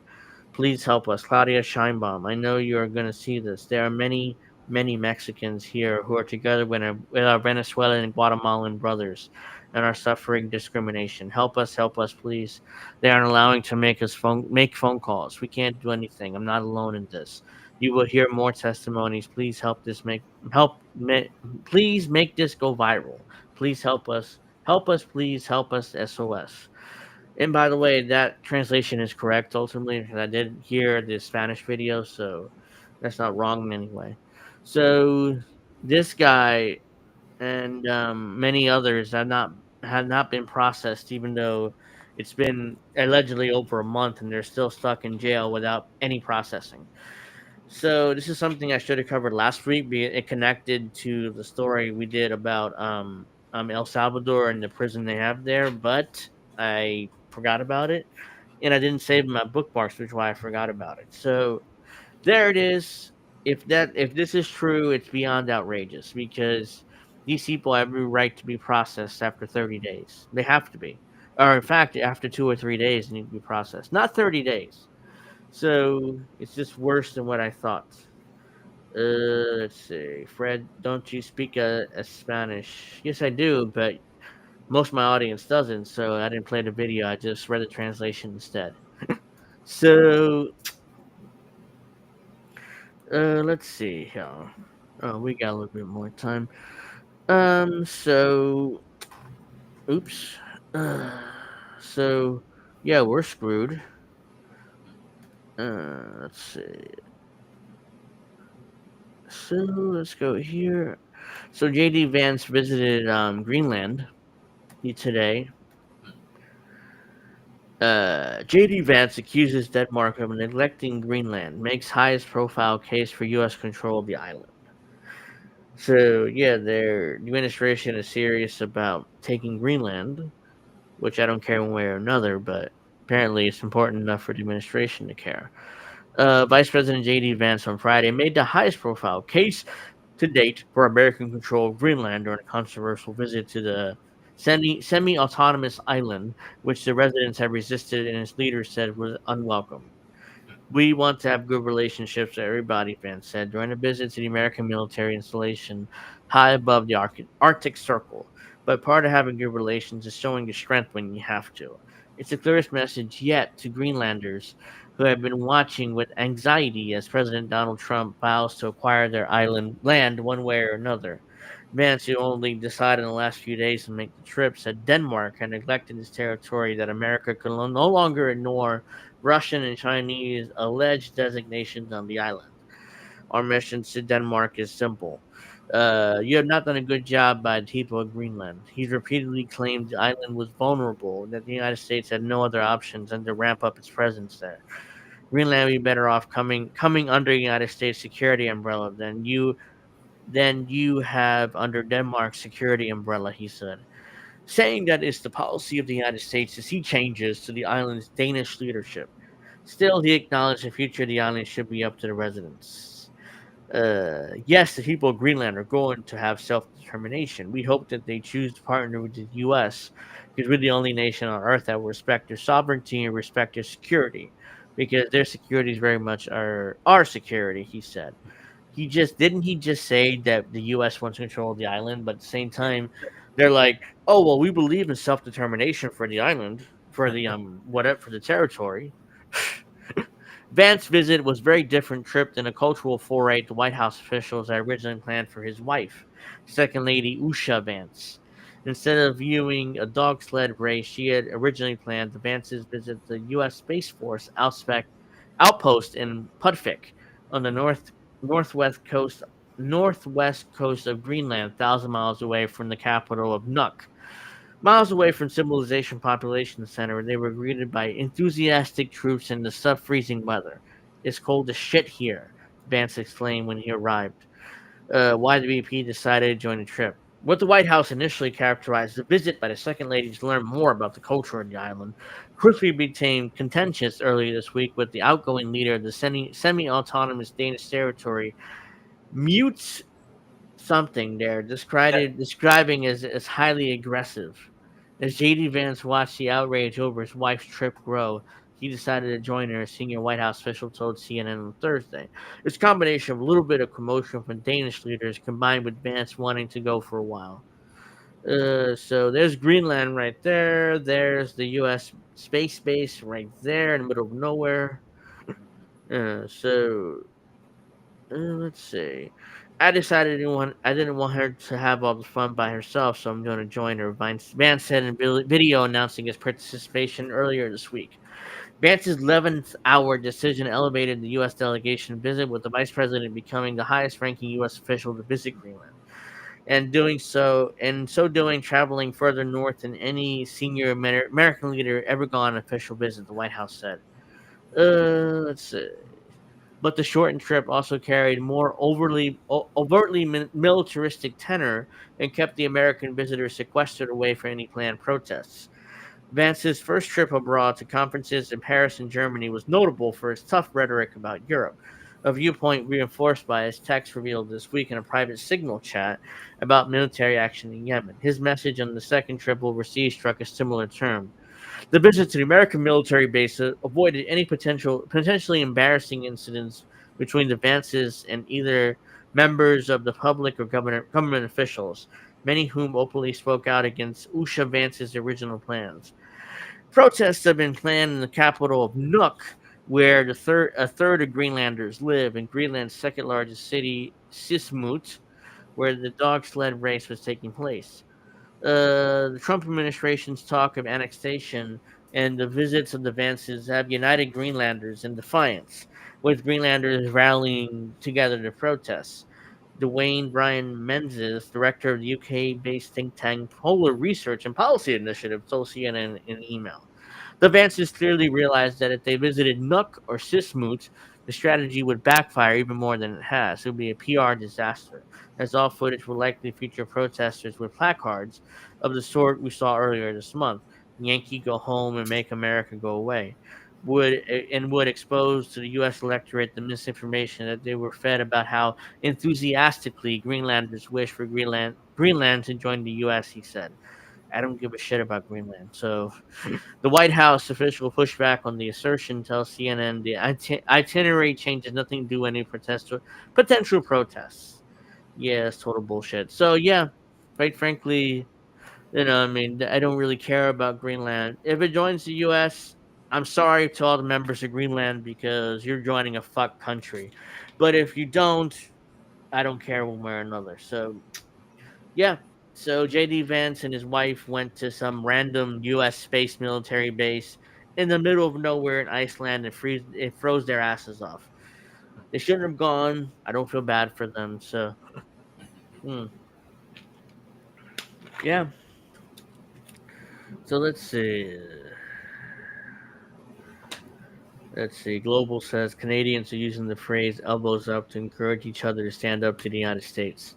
Please help us. Claudia Scheinbaum, I know you are going to see this. There are many, many Mexicans here who are together with our Venezuelan and Guatemalan brothers and are suffering discrimination. Help us, please. They aren't allowing to make phone calls. We can't do anything. I'm not alone in this. You will hear more testimonies. Please please make this go viral. Please help us. Help us, please help us. SOS. And by the way, that translation is correct ultimately because I did hear the Spanish video, so that's not wrong in any way. So this guy and many others have not been processed, even though it's been allegedly over a month, and they're still stuck in jail without any processing. So this is something I should have covered last week. It connected to the story we did about El Salvador and the prison they have there, but I forgot about it, and I didn't save my bookmarks, which is why I forgot about it. So there it is. If this is true, it's beyond outrageous because these people have every right to be processed after 30 days. They have to be, or in fact, after 2 or 3 days, they need to be processed, not 30 days. So it's just worse than what I thought. Let's see. Fred, don't you speak a Spanish? Yes, I do, but most of my audience doesn't, so I didn't play the video. I just read the translation instead. So, let's see here. Oh, we got a little bit more time. So, oops. Uh, so, yeah, we're screwed. Let's see. So, let's go here. So, JD Vance visited Greenland today. JD Vance accuses Denmark of neglecting Greenland, makes highest profile case for U.S. control of the island. So, yeah, the administration is serious about taking Greenland, which I don't care one way or another, but apparently it's important enough for the administration to care. Vice President J.D. Vance on Friday made the highest profile case to date for American control of Greenland during a controversial visit to the semi autonomous island, which the residents have resisted and its leaders said was unwelcome. We want to have good relationships with everybody, Vance said during a visit to the American military installation high above the Arctic Circle. But part of having good relations is showing your strength when you have to. It's the clearest message yet to Greenlanders who have been watching with anxiety as President Donald Trump vows to acquire their island land one way or another. Vance, who only decided in the last few days to make the trip, said Denmark had neglected its territory, that America could no longer ignore Russian and Chinese alleged designations on the island. Our mission to Denmark is simple. You have not done a good job by the people of Greenland. He's repeatedly claimed the island was vulnerable and that the United States had no other options than to ramp up its presence there. Greenland would be better off coming under the United States security umbrella than you have under Denmark's security umbrella, he said, saying that it's the policy of the United States to see changes to the island's Danish leadership. Still, he acknowledged the future of the island should be up to the residents. Yes, the people of Greenland are going to have self determination. We hope that they choose to partner with the U.S. because we're the only nation on Earth that will respect their sovereignty and respect their security, because their security is very much our security, he said. He just say that the U.S. wants control of the island, but at the same time, they're like, oh well, we believe in self determination for the island, for the whatever for the territory. Vance's visit was a very different trip than a cultural foray the White House officials had originally planned for his wife, Second Lady Usha Vance. Instead of viewing a dog sled race, she had originally planned the Vances visit the U.S. Space Force outpost in Putvik on the northwest coast northwest coast of Greenland, 1,000 miles away from the capital of Nuuk. Miles away from civilization population center, they were greeted by enthusiastic troops in the sub-freezing weather. It's cold as shit here, Vance exclaimed when he arrived. Why the VP decided to join the trip. What the White House initially characterized as a visit by the Second Lady to learn more about the culture of the island quickly became contentious earlier this week with the outgoing leader of the semi-autonomous Danish territory, Mute something there, describing as highly aggressive. As JD Vance watched the outrage over his wife's trip grow, he decided to join her, a senior White House official told CNN on Thursday. It's a combination of a little bit of commotion from Danish leaders combined with Vance wanting to go for a while. So there's Greenland right there. There's the U.S. space base right there in the middle of nowhere. So let's see. I didn't want her to have all the fun by herself, so I'm going to join her. Vance said in a video announcing his participation earlier this week. Vance's 11th hour decision elevated the U.S. delegation visit, with the vice president becoming the highest-ranking U.S. official to visit Greenland, and so doing, traveling further north than any senior American leader ever gone on an official visit. The White House said. Let's see. But the shortened trip also carried more overtly militaristic tenor and kept the American visitors sequestered away from any planned protests. Vance's first trip abroad to conferences in Paris and Germany was notable for his tough rhetoric about Europe, a viewpoint reinforced by his text revealed this week in a private signal chat about military action in Yemen. His message on the second trip overseas struck a similar term. The visit to the American military base avoided any potentially embarrassing incidents between the Vances and either members of the public or government officials, many whom openly spoke out against Usha Vance's original plans. Protests have been planned in the capital of Nuuk, where a third of Greenlanders live, in Greenland's second largest city, Sismut, where the dog sled race was taking place. The Trump administration's talk of annexation and the visits of the Vances have united Greenlanders in defiance, with Greenlanders rallying together to protest. Dwayne Brian Menzies, director of the UK-based think tank Polar Research and Policy Initiative, told CNN in an email. The Vances clearly realized that if they visited Nuuk or Sismut, the strategy would backfire even more than it has. It would be a PR disaster, as all footage will likely feature protesters with placards of the sort we saw earlier this month. Yankee go home and make America go away. Would expose to the U.S. electorate the misinformation that they were fed about how enthusiastically Greenlanders wish for Greenland to join the U.S. He said, "I don't give a shit about Greenland." So the White House official pushed back on the assertion, tells CNN the itinerary change has nothing to do with any potential protests. Yeah, it's total bullshit. So yeah, quite frankly, I mean, I don't really care about Greenland. If it joins the U.S., I'm sorry to all the members of Greenland because you're joining a fuck country. But if you don't, I don't care one way or another. So yeah. So JD Vance and his wife went to some random US space military base in the middle of nowhere in Iceland and it froze their asses off. They shouldn't have gone. I don't feel bad for them. So hmm, yeah. So let's see. Let's see. Global says Canadians are using the phrase elbows up to encourage each other to stand up to the United States.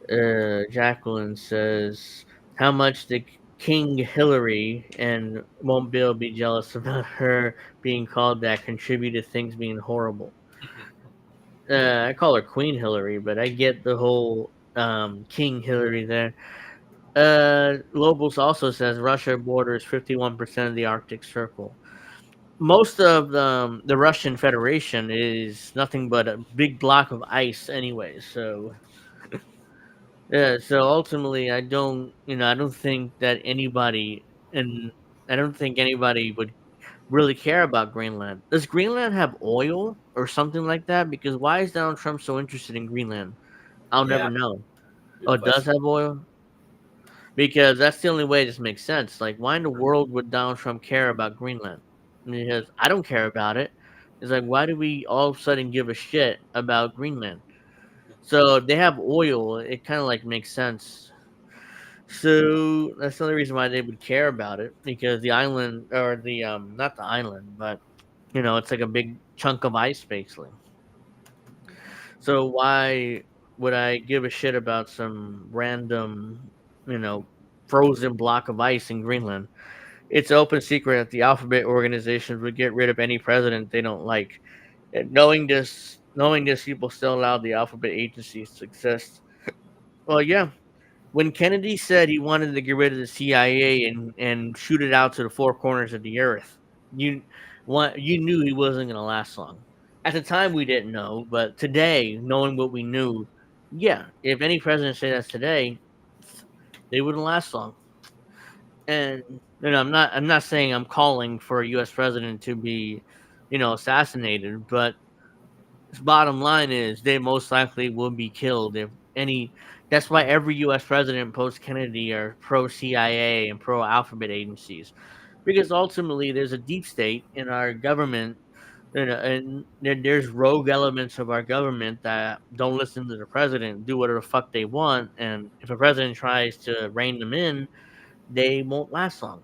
Jacqueline says, "How much did King Hillary and won't Bill be jealous about her being called that? Contributed things being horrible." I call her Queen Hillary, but I get the whole King Hillary there. Lobos also says Russia borders 51% of the Arctic Circle. Most of the Russian Federation is nothing but a big block of ice, anyway. So yeah, so ultimately, I don't think that anybody, and I don't think anybody would really care about Greenland. Does Greenland have oil or something like that? Because why is Donald Trump so interested in Greenland? I'll never Yeah, know. good Oh, it does question. have oil? Because that's the only way this makes sense. Like, why in the world would Donald Trump care about Greenland? because I don't care about it. It's like, why do we all of a sudden give a shit about Greenland? So they have oil. It kind of like makes sense. So that's the only reason why they would care about it, because the island, or the not the island, but it's like a big chunk of ice basically. So why would I give a shit about some random, you know, frozen block of ice in Greenland? It's open secret that the alphabet organizations would get rid of any president they don't like. And knowing this, people still allow the alphabet agencies to exist. Well, yeah. When Kennedy said he wanted to get rid of the CIA and shoot it out to the four corners of the earth, you you knew he wasn't going to last long. At the time, we didn't know, but today, knowing what we knew, yeah, if any president said that today, they wouldn't last long. And I'm not saying I'm calling for a U.S. president to be, assassinated, but bottom line is they most likely will be killed if any. That's why every U.S. president post Kennedy are pro CIA and pro alphabet agencies, because ultimately there's a deep state in our government, and there's rogue elements of our government that don't listen to the president, do whatever the fuck they want, and if a president tries to rein them in, they won't last long.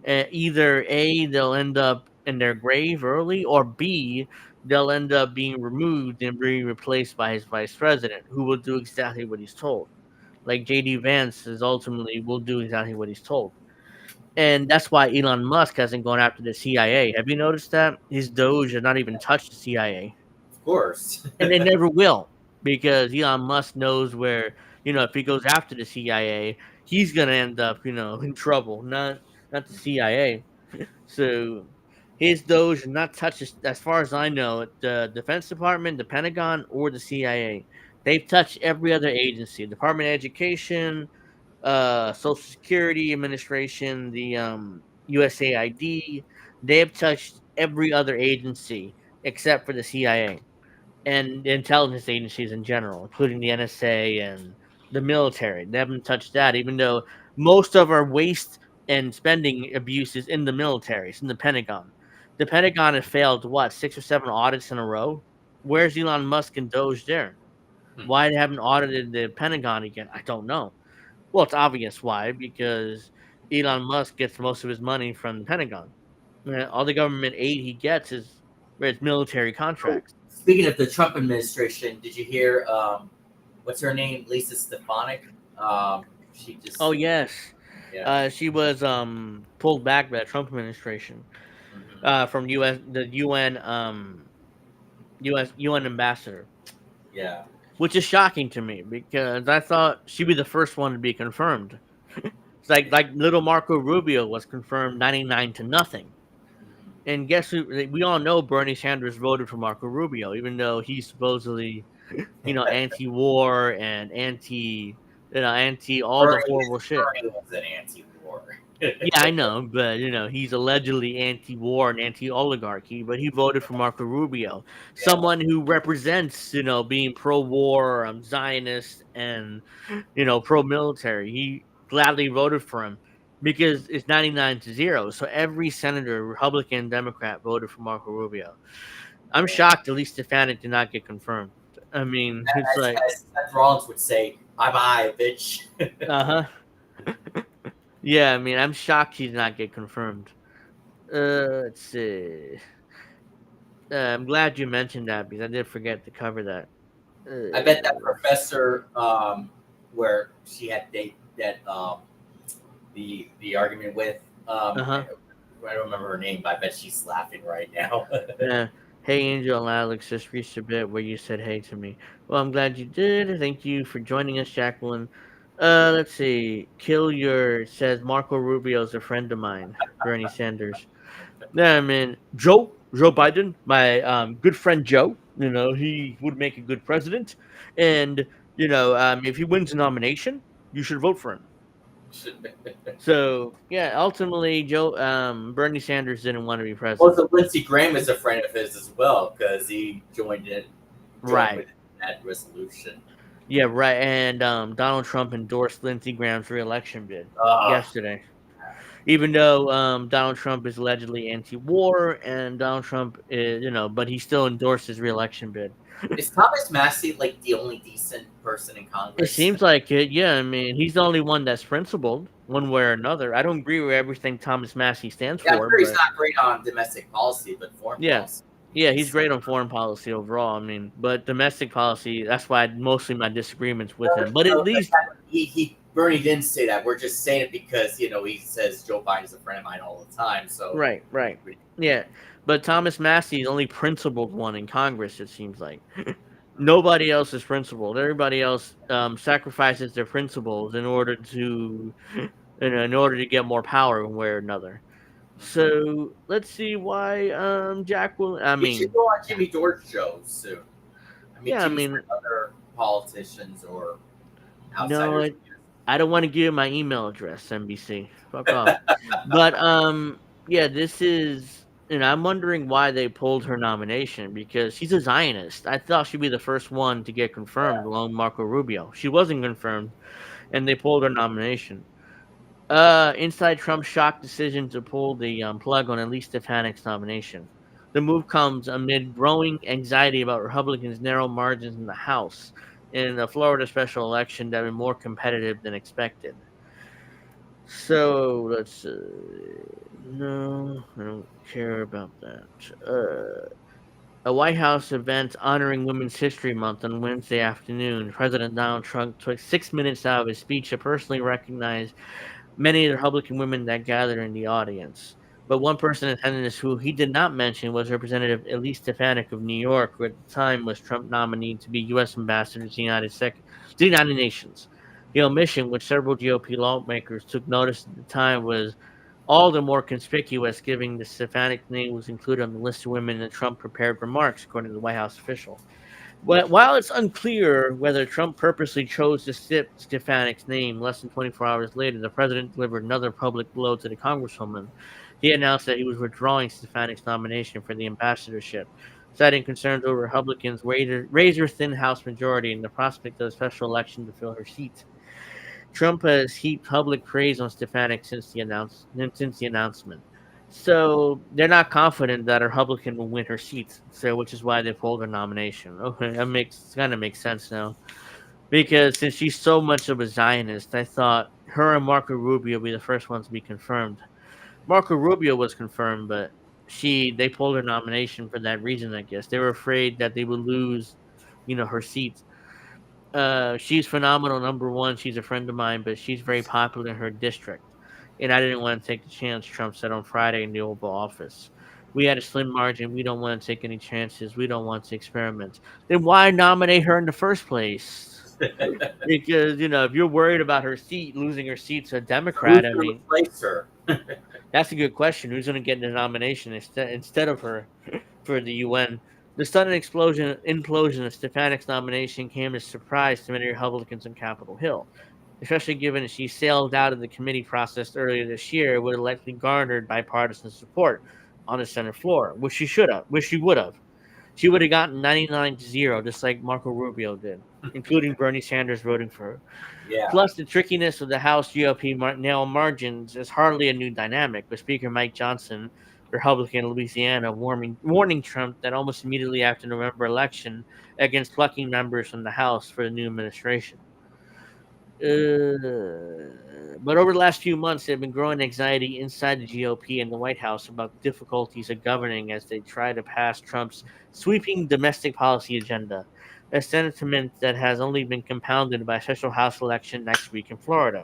Either A, they'll end up in their grave early, or B, they'll end up being removed and being replaced by his vice president, who will do exactly what he's told. Like JD Vance is ultimately will do exactly what he's told. And that's why Elon Musk hasn't gone after the CIA. Have you noticed that? His Doge has not even touched the CIA. Of course. And they never will, because Elon Musk knows where, if he goes after the CIA, he's gonna end up, in trouble, not the CIA. So his Doge is not touched, as far as I know, the Defense Department, the Pentagon, or the CIA. They've touched every other agency, Department of Education, Social Security Administration, the USAID. They have touched every other agency except for the CIA and intelligence agencies in general, including the NSA and the military. They haven't touched that, even though most of our waste and spending abuse is in the military, it's in the Pentagon. The Pentagon has failed what, 6 or 7 audits in a row? Where's Elon Musk and Doge there? Hmm. Why they haven't audited the Pentagon again? I don't know. Well, it's obvious why, because Elon Musk gets most of his money from the Pentagon. All the government aid he gets is where it's military Oh, contracts. speaking of the Trump administration, did you hear what's her name? Lisa Stefanik. She Oh just yes, yeah. she was pulled back by the Trump administration Hmm. from the UN ambassador, Yeah. which is shocking to me because I thought she'd be the first one to be confirmed. It's like little Marco Rubio was confirmed 99 to nothing. Mhm. And guess who? We all know Bernie Sanders voted for Marco Rubio, even though he's supposedly, anti-war and anti all the horrible shit. Bernie was an anti-war. Yeah, I know, but he's allegedly anti-war and anti-oligarchy, but he voted for Marco Rubio, Yeah. someone who represents, being pro-war, Zionist, and pro-military. He gladly voted for him because it's 99 to 0. So every senator, Republican, Democrat, voted for Marco Rubio. I'm Yeah. shocked at least Stefanik did not get confirmed. I mean, it's like, As Seth Rollins would say, "Bye bye, bitch." uh huh. Yeah, I mean, I'm shocked he did not get confirmed. Let's see. I'm glad you mentioned that because I did forget to cover that. I bet that Uh professor, where she had that the argument with, huh. I don't remember her name, but I bet she's laughing right now. Yeah. Hey, Angel and Alex just reached a bit where you said hey to me. Well, I'm glad you did. Thank you for joining us, Jacqueline. Let's see. Kill Your says Marco Rubio's a friend of mine, Bernie Sanders. Yeah, I mean, Joe Biden, my good friend Joe, he would make a good president. And, if he wins the nomination, you should vote for him. So, yeah, ultimately, Bernie Sanders didn't want to be president. Also, Lindsey Graham is a friend of his as well because he joined Right. with that resolution. Yeah, right. And Donald Trump endorsed Lindsey Graham's reelection bid Uh, yesterday. Even though Donald Trump is allegedly anti-war, and Donald Trump is, but he still endorsed his reelection bid. Is Thomas Massey like the only decent person in It Congress? seems like it. Yeah, I mean, he's the only one that's principled one way or another. I don't agree with everything Thomas Massey stands Yeah, I'm for, sure he's but not great on domestic policy, but foreign yeah, policy, yeah, he's he's. great on foreign policy overall. I mean, but domestic policy, that's why mostly my disagreements with him. But at No, least, he Bernie didn't say that. We're just saying it because he says Joe Biden's a friend of mine all the time. So right, right, yeah. But Thomas Massey is the only principled one in Congress. It seems like nobody else is principled. Everybody else sacrifices their principles in order to, in order to get more power one way or another. So let's see why Jack will. I he should mean, go on Jimmy Dore show soon. I mean, yeah, I Jimmy's mean, with other politicians or no, outsiders. I don't want to give you my email address, NBC. Fuck off. But yeah, this is. I'm wondering why they pulled her nomination because she's a Zionist. I thought she'd be the first one to get confirmed, along with Marco Rubio. She wasn't confirmed, and they pulled her nomination. Inside Trump's shock decision to pull the plug on Elise Stefanik's nomination. The move comes amid growing anxiety about Republicans' narrow margins in the House in the Florida special election that were more competitive than expected. So let's. No, I don't care about that. A White House event honoring Women's History Month on Wednesday afternoon. President Donald Trump took 6 minutes out of his speech to personally recognize many of the Republican women that gathered in the audience. But one person in attendance who he did not mention was Representative Elise Stefanik of New York, who at the time was Trump nominee to be U.S. ambassador to the United Nations. The omission, which several GOP lawmakers took notice at the time, was all the more conspicuous, given the Stefanik name was included on the list of women in the Trump prepared remarks, according to the White House official. But while it's unclear whether Trump purposely chose to skip Stefanik's name, less than 24 hours later, the president delivered another public blow to the congresswoman. He announced that he was withdrawing Stefanik's nomination for the ambassadorship, citing concerns over Republicans' razor thin House majority and the prospect of a special election to fill her seat. Trump has heaped public praise on Stefanik since the announcement. So they're not confident that a Republican will win her seat. So which is why they pulled her nomination. Okay, that makes sense now. Because since she's so much of a Zionist, I thought her and Marco Rubio would be the first ones to be confirmed. Marco Rubio was confirmed, but they pulled her nomination for that reason. I guess they were afraid that they would lose, her seat. She's phenomenal. Number one, she's a friend of mine, but she's very popular in her district, and I didn't want to take the chance. Trump said on Friday in the Oval Office, "We had a slim margin. We don't want to take any chances. We don't want to experiment." Then why nominate her in the first place? Because if you're worried about her seat, losing her seat to a So who's Democrat, I going to mean, replace her? that's a good question. Who's going to get the nomination instead of her for the UN? The sudden implosion of Stefanik's nomination came as a surprise to many Republicans on Capitol Hill, especially given that she sailed out of the committee process earlier this year, would have likely garnered bipartisan support on the Senate floor, which she would have. She would have gotten 99-0, just like Marco Rubio did, including Bernie Sanders voting for her. Yeah. Plus, the trickiness of the House GOP narrow margins is hardly a new dynamic, with Speaker Mike Johnson, Republican Louisiana, warning Trump that almost immediately after the November election against plucking members from the House for the new administration. But over the last few months, there have been growing anxiety inside the GOP and the White House about the difficulties of governing as they try to pass Trump's sweeping domestic policy agenda, a sentiment that has only been compounded by a special House election next week in Florida.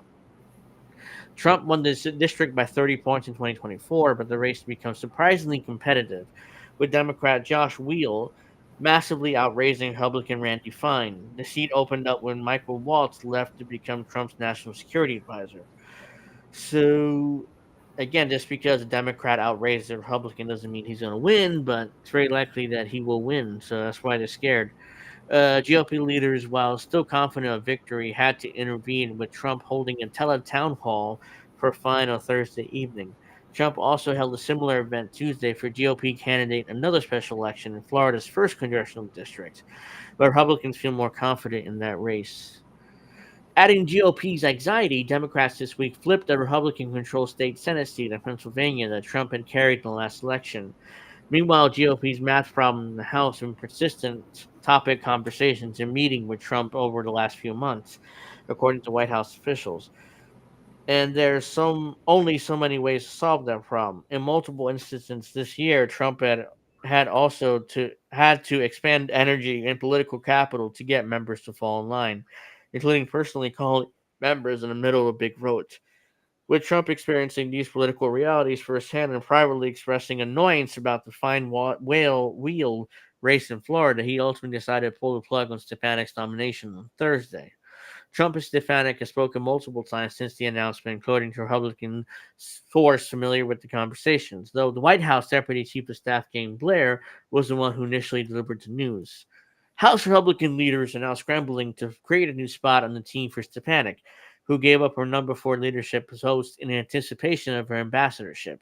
Trump won this district by 30 points in 2024, but the race becomes surprisingly competitive, with Democrat Josh Weil massively outraising Republican Randy Fine. The seat opened up when Michael Waltz left to become Trump's national security advisor. So, again, just because a Democrat outraised a Republican doesn't mean he's going to win, but it's very likely that he will win. So that's why they're scared. GOP leaders, while still confident of victory, had to intervene with Trump holding a town hall for Fine on Thursday evening. Trump also held a similar event Tuesday for GOP candidate another special election in Florida's first congressional district, but Republicans feel more confident in that race. Adding GOP's anxiety, Democrats this week flipped the Republican controlled state Senate seat in Pennsylvania that Trump had carried in the last election. Meanwhile, GOP's math problem in the House has been persistent topic conversations and meeting with Trump over the last few months, according to White House officials. And there's only so many ways to solve that problem. In multiple instances this year, Trump had to expand energy and political capital to get members to fall in line, including personally calling members in the middle of big votes. With Trump experiencing these political realities firsthand and privately expressing annoyance about the fine wheel race in Florida, he ultimately decided to pull the plug on Stefanik's nomination on Thursday. Trump and Stefanik have spoken multiple times since the announcement, according to Republican source familiar with the conversations, though the White House Deputy Chief of Staff Jane Blair was the one who initially delivered the news. House Republican leaders are now scrambling to create a new spot on the team for Stefanik, who gave up her number four leadership post in anticipation of her ambassadorship.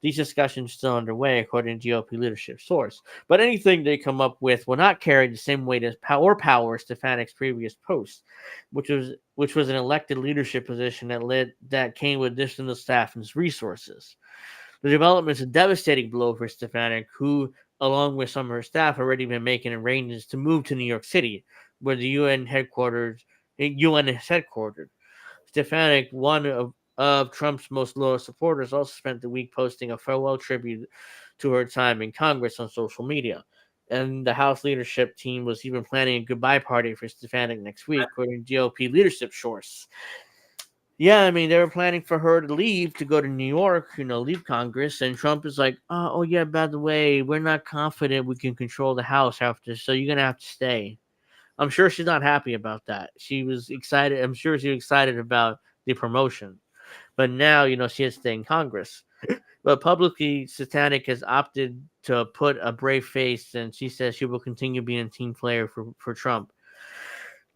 These discussions are still underway, according to GOP leadership source. But anything they come up with will not carry the same weight as power Stefanik's previous post, which was an elected leadership position that came with additional staff and resources. The development is a devastating blow for Stefanik, who, along with some of her staff, already been making arrangements to move to New York City, where the UN is headquartered. Stefanik, one of Trump's most loyal supporters, also spent the week posting a farewell tribute to her time in Congress on social media. And the House leadership team was even planning a goodbye party for Stefanik next week, according to GOP leadership source. Yeah, I mean, they were planning for her to leave to go to New York, leave Congress. And Trump is like, oh yeah, by the way, we're not confident we can control the House after, so you're going to have to stay. I'm sure she's not happy about that. She was excited. I'm sure she was excited about the promotion. But now, she has to stay in Congress. But publicly, Satanic has opted to put a brave face, and she says she will continue being a team player for Trump.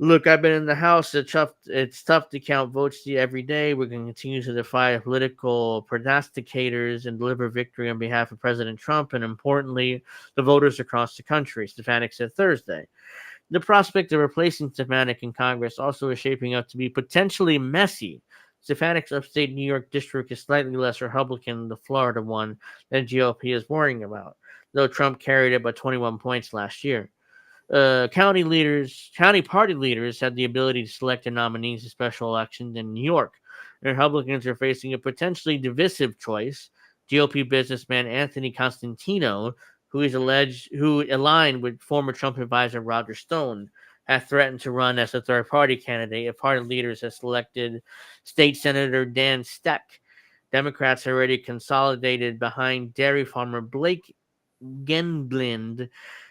Look, I've been in the House. It's tough to count votes every day. We're going to continue to defy political prognosticators and deliver victory on behalf of President Trump and, importantly, the voters across the country, Stefanik said Thursday. The prospect of replacing Stefanik in Congress also is shaping up to be potentially messy. Stefanik's upstate New York district is slightly less Republican than the Florida one than GOP is worrying about, though Trump carried it by 21 points last year. County party leaders had the ability to select their nominees in special elections in New York. The Republicans are facing a potentially divisive choice. GOP businessman Anthony Constantino, who aligned with former Trump advisor Roger Stone, has threatened to run as a third party candidate if party leaders have selected State Senator Dan Steck. Democrats are already consolidated behind dairy farmer Blake Genblind,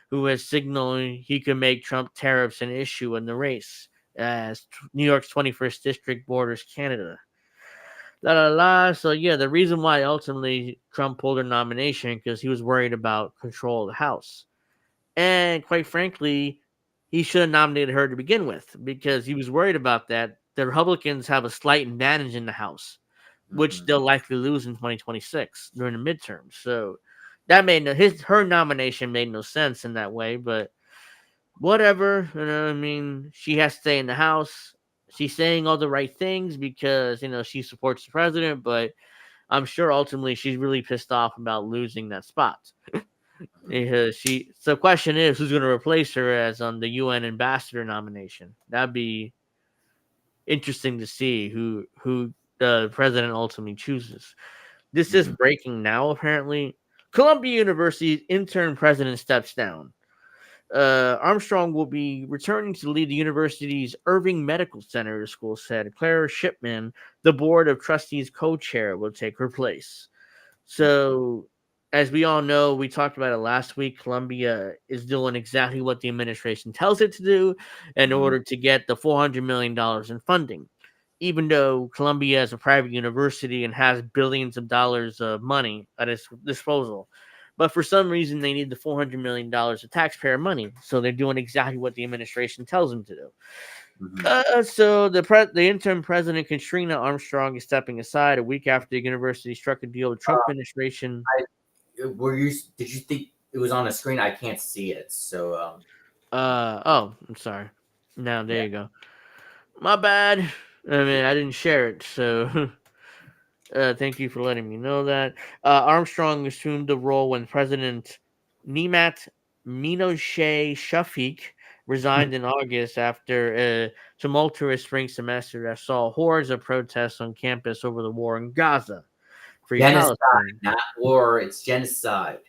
who has signaled he could make Trump tariffs an issue in the race as New York's 21st district borders Canada. La la la. So yeah, the reason why ultimately Trump pulled her nomination because he was worried about control of the House, and quite frankly, he should have nominated her to begin with because he was worried about that. The Republicans have a slight advantage in the House, which Mm-hmm. they'll likely lose in 2026 during the midterms. So that made her nomination made no sense in that way, but whatever. I mean, she has to stay in the House. She's saying all the right things because she supports the president, but I'm sure ultimately she's really pissed off about losing that spot. She. So, the question is, who's going to replace her as on the UN ambassador nomination? That'd be interesting to see who the president ultimately chooses. This is Mm-hmm. breaking now. Apparently, Columbia University's intern president steps down. Armstrong will be returning to lead the university's Irving Medical Center, the school said. Clara Shipman, the board of trustees co-chair, will take her place. So, as we all know, we talked about it last week. Columbia is doing exactly what the administration tells it to do in Mm-hmm. order to get the $400 million in funding. Even though Columbia is a private university and has billions of dollars of money at its disposal. But for some reason, they need the $400 million of taxpayer money. So they're doing exactly what the administration tells them to do. Mm-hmm. So the interim president Katrina Armstrong is stepping aside a week after the university struck a deal with Trump administration. Were you? Did you think it was on the screen? I can't see it. So Oh, I'm sorry. Now there yeah. you go. My bad. I mean, I didn't share it, so thank you for letting me know that. Armstrong assumed the role when President Nemat Minoche Shafik resigned in August after a tumultuous spring semester that saw hordes of protests on campus over the war in Gaza. Free Genocide, Palestine. not war. It's genocide.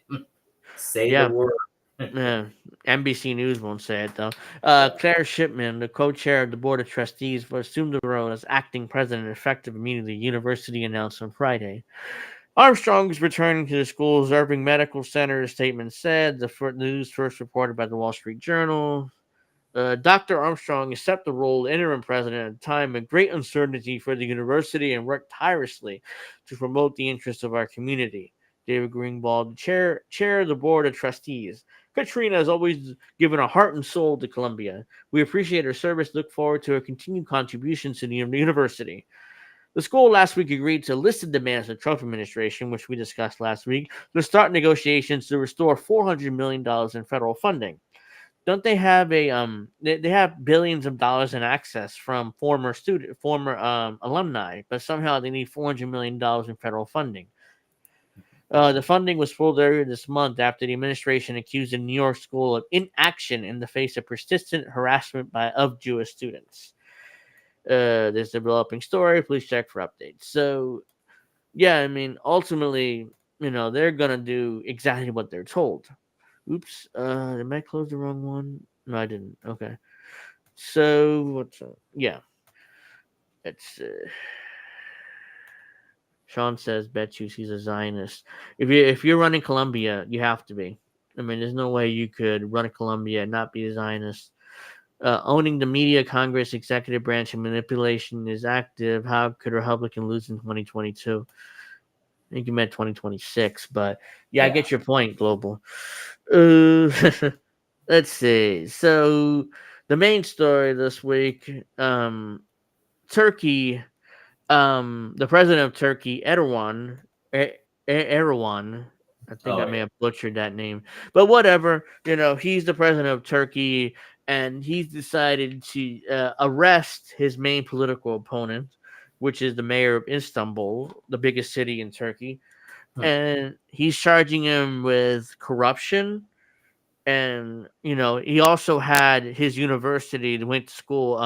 Say the Yeah, word. yeah. NBC News won't say it though. Yeah. Claire Shipman, the co-chair of the board of trustees, will assume the role as acting president effective immediately. The university announced on Friday. Armstrong is returning to the school's Irving Medical Center, the statement said. The news first reported by the Wall Street Journal. Dr. Armstrong accepted the role of interim president at a time of great uncertainty for the university and worked tirelessly to promote the interests of our community. David Greenwald, chair of the board of trustees. Katrina has always given a heart and soul to Columbia. We appreciate her service, look forward to her continued contributions to the university. The school last week agreed to listed demands of the Trump administration, which we discussed last week, to start negotiations to restore $400 million in federal funding. Don't they have a they have billions of dollars in access from former alumni, but somehow they need $400 million in federal funding. The funding was pulled earlier this month after the administration accused the New York school of inaction in the face of persistent harassment of Jewish students. There's a developing story. Please check for updates. So, yeah, I mean, ultimately, they're gonna do exactly what they're told. Oops, did I close the wrong one? No, I didn't. Okay. So what's yeah, it's Sean says bet you he's a Zionist. If you're running Columbia, you have to be. I mean, there's no way you could run Columbia and not be a Zionist. Owning the media, Congress, executive branch, and manipulation is active. How could a Republican lose in 2022? I think you meant 2026, but yeah, I Yeah. get your point, Global. Uh, let's see. So the main story this week, Turkey, the president of Turkey, Erdogan. I think Oh I may yeah. have butchered that name, but whatever. He's the president of Turkey, and he's decided to arrest his main political opponent, which is the mayor of Istanbul, the biggest city in Turkey, Hmm. and he's charging him with corruption. And he also had his university that went to school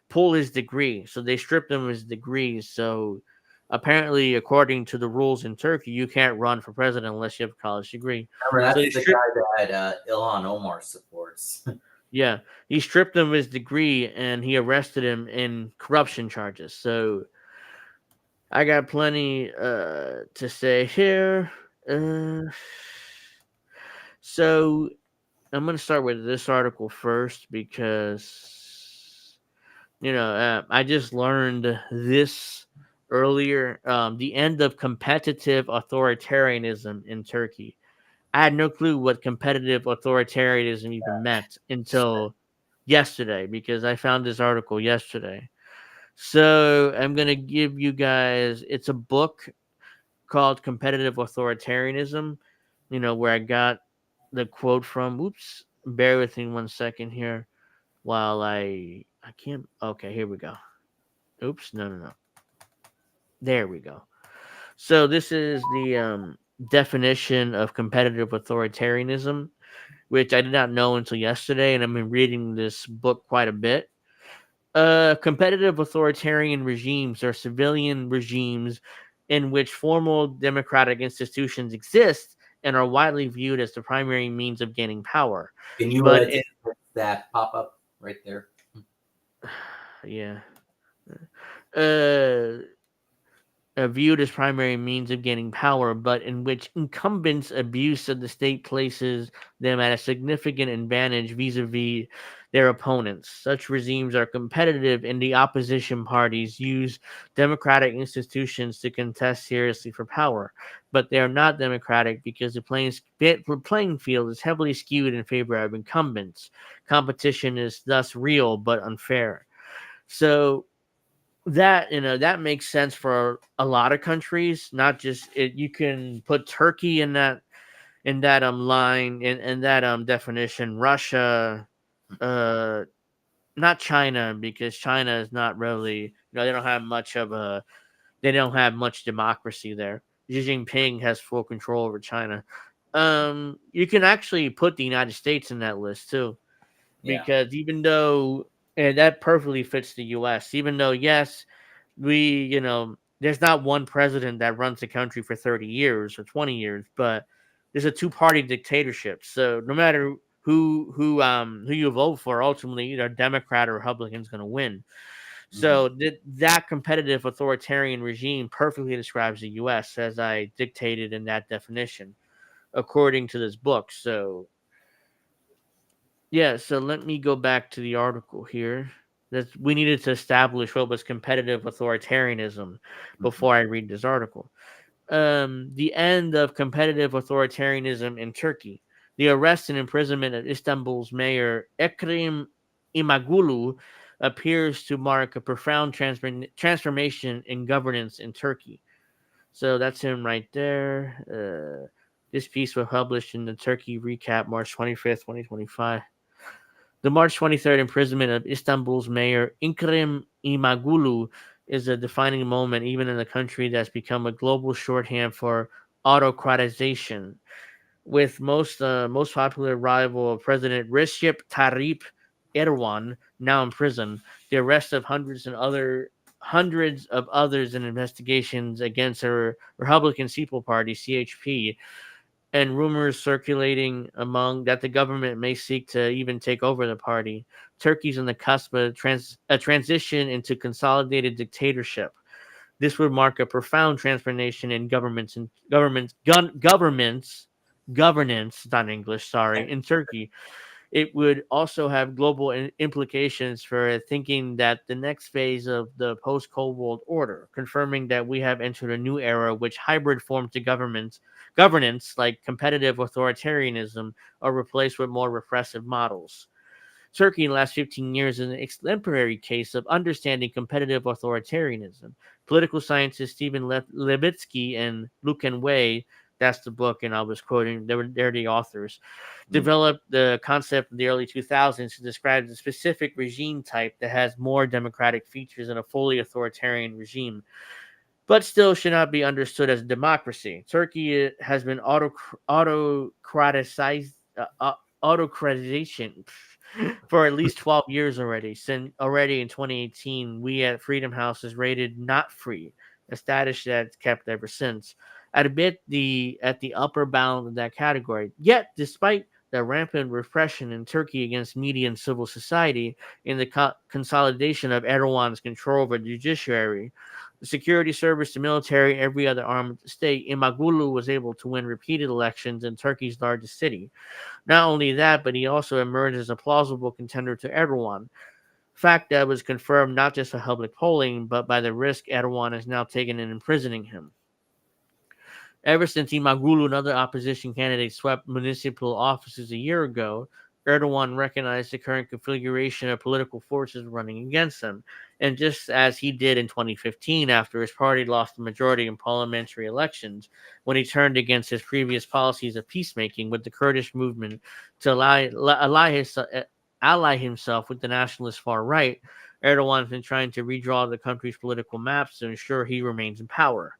pull his degree, so they stripped him of his degree. So apparently, according to the rules in Turkey, you can't run for president unless you have a college degree. Remember, So that's the guy that Ilhan Omar supports. yeah, he stripped him of his degree and he arrested him in corruption charges. So I got plenty to say here. uh, so I'm going to start with this article first because, I just learned this earlier. The end of competitive authoritarianism in Turkey. I had no clue what competitive authoritarianism even meant until yesterday because I found this article yesterday. So I'm going to give you guys, it's a book called Competitive Authoritarianism, where I got the quote from. Oops, bear with me 1 second here while I can't. Okay, here we go. Oops, no. There we go. So this is the definition of competitive authoritarianism, which I did not know until yesterday, and I've been reading this book quite a bit. Competitive authoritarian regimes are civilian regimes in which formal democratic institutions exist and are widely viewed as the primary means of gaining power. Can you But just put that pop up right there? yeah, uh, viewed as primary means of gaining power, but in which incumbents' abuse of the state places them at a significant advantage vis-a-vis their opponents. Such regimes are competitive, and the opposition parties use democratic institutions to contest seriously for power. But they are not democratic because the playing field is heavily skewed in favor of incumbents. Competition is thus real but unfair. So that makes sense for a lot of countries, not just it. You can put Turkey in that line in that definition. Russia, uh not China, because China is not really, they don't have much of a, they don't have much democracy there. Xi Jinping has full control over China. You can actually put the United States in that list too, Yeah. because even though, and that perfectly fits the U.S. Even though, yes, there's not one president that runs the country for 30 years or 20 years, but there's a two-party dictatorship. So no matter who you vote for, ultimately either Democrat or Republican is going to win. Hmm. So that competitive authoritarian regime perfectly describes the U.S. as I dictated in that definition, according to this book. So yeah, so let me go back to the article here. That we needed to establish what was competitive authoritarianism Hmm. before I read this article. The end of competitive authoritarianism in Turkey. The arrest and imprisonment of Istanbul's mayor Ekrem Imamoglu appears to mark a profound transformation in governance in Turkey. So that's him right there. This piece was published in the Turkey Recap, March 25th, 2025. The March 23rd imprisonment of Istanbul's mayor Ekrem Imamoglu is a defining moment even in a country that's become a global shorthand for autocratization, with most popular rival of President Recep Tayyip Erdogan now in prison. The arrest of hundreds of others in investigations against the Republican People Party (CHP), and rumors circulating among that the government may seek to even take over the party. Turkey's on the cusp of a transition into consolidated dictatorship. This would mark a profound transformation in governance, not English, sorry, in Turkey. It would also have global implications for thinking that the next phase of the post Cold War order, confirming that we have entered a new era which hybrid forms of governance like competitive authoritarianism are replaced with more repressive models. Turkey in the last 15 years is an exemplary case of understanding competitive authoritarianism. Political scientists Stephen Levitsky and Lucan Wei, that's the book, and I was quoting, they're the authors, Hmm. developed the concept in the early 2000s to describe the specific regime type that has more democratic features than a fully authoritarian regime, but still should not be understood as a democracy. Turkey has been autocratization for at least 12 years already. Since already in 2018, we at Freedom House is rated not free, a status that's kept ever since. At the upper bound of that category. Yet, despite the rampant repression in Turkey against media and civil society, in the consolidation of Erdogan's control over the judiciary, the security service, the military, every other arm of the state, Imamoglu was able to win repeated elections in Turkey's largest city. Not only that, but he also emerged as a plausible contender to Erdogan. Fact that was confirmed not just by public polling, but by the risk Erdogan has now taken in imprisoning him. Ever since Imamoglu and other opposition candidates swept municipal offices a year ago, Erdogan recognized the current configuration of political forces running against him. And just as he did in 2015 after his party lost the majority in parliamentary elections, when he turned against his previous policies of peacemaking with the Kurdish movement to ally himself with the nationalist far right, Erdogan has been trying to redraw the country's political maps to ensure he remains in power.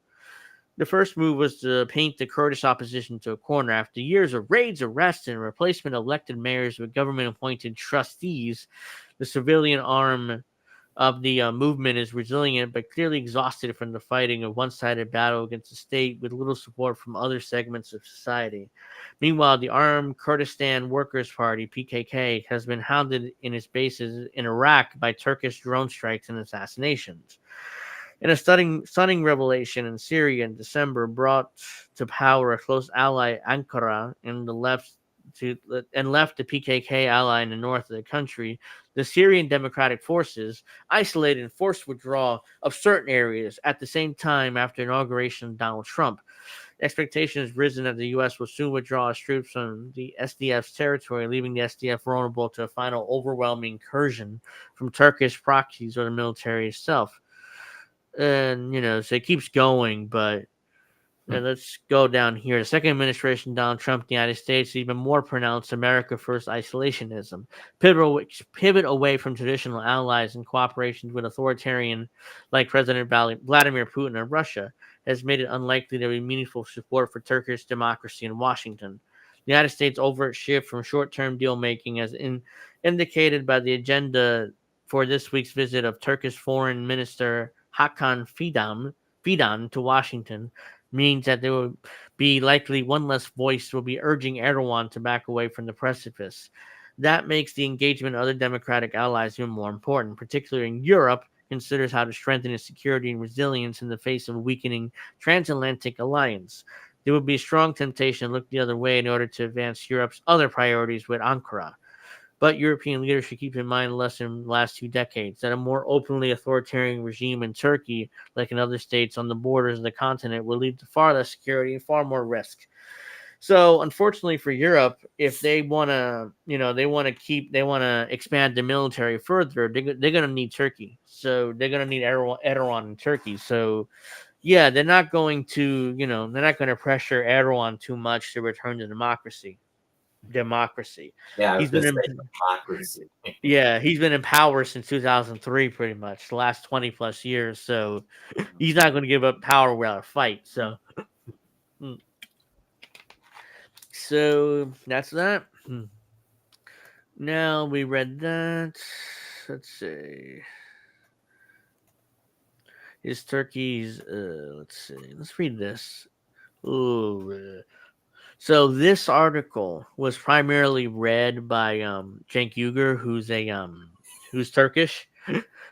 The first move was to paint the Kurdish opposition to a corner. After years of raids, arrests, and replacement of elected mayors with government appointed trustees, the civilian arm of the movement is resilient but clearly exhausted from the fighting of one sided battle against the state with little support from other segments of society. Meanwhile, the armed Kurdistan Workers' Party, PKK, has been hounded in its bases in Iraq by Turkish drone strikes and assassinations. In a stunning revelation in Syria in December, brought to power a close ally Ankara to left the PKK ally in the north of the country, the Syrian Democratic Forces isolated and forced withdrawal of certain areas at the same time after inauguration of Donald Trump. Expectations risen that the U.S. will soon withdraw its troops from the SDF's territory, leaving the SDF vulnerable to a final overwhelming incursion from Turkish proxies or the military itself. And so it keeps going, but Hmm. Let's go down here. The second administration, Donald Trump, in the United States, even more pronounced America First isolationism, pivot away from traditional allies and cooperation with authoritarian like President Vladimir Putin of Russia, has made it unlikely there will be meaningful support for Turkish democracy in Washington. The United States' overt shift from short-term deal making, as indicated by the agenda for this week's visit of Turkish Foreign Minister Hakan Fidan to Washington, means that there will be likely one less voice will be urging Erdogan to back away from the precipice. That makes the engagement of other democratic allies even more important, particularly in Europe, considers how to strengthen its security and resilience in the face of a weakening transatlantic alliance. There would be a strong temptation to look the other way in order to advance Europe's other priorities with Ankara. But European leaders should keep in mind the lesson in the last 2 decades that a more openly authoritarian regime in Turkey, like in other states on the borders of the continent, will lead to far less security and far more risk. So, unfortunately for Europe, if they want to, they want to expand the military further, they're going to need Turkey. So they're going to need Erdogan in Turkey. So yeah, they're not going to pressure Erdogan too much to return to democracy. Yeah, I was He's going been to in say democracy. yeah, he's been in power since 2003, pretty much the last 20 plus years. So he's not going to give up power without a fight. Mm, so that's that. Now we read that. Let's see. Is Turkey's? Let's see. Let's read this. Ooh. So this article was primarily read by Cenk Uygur, who's Turkish.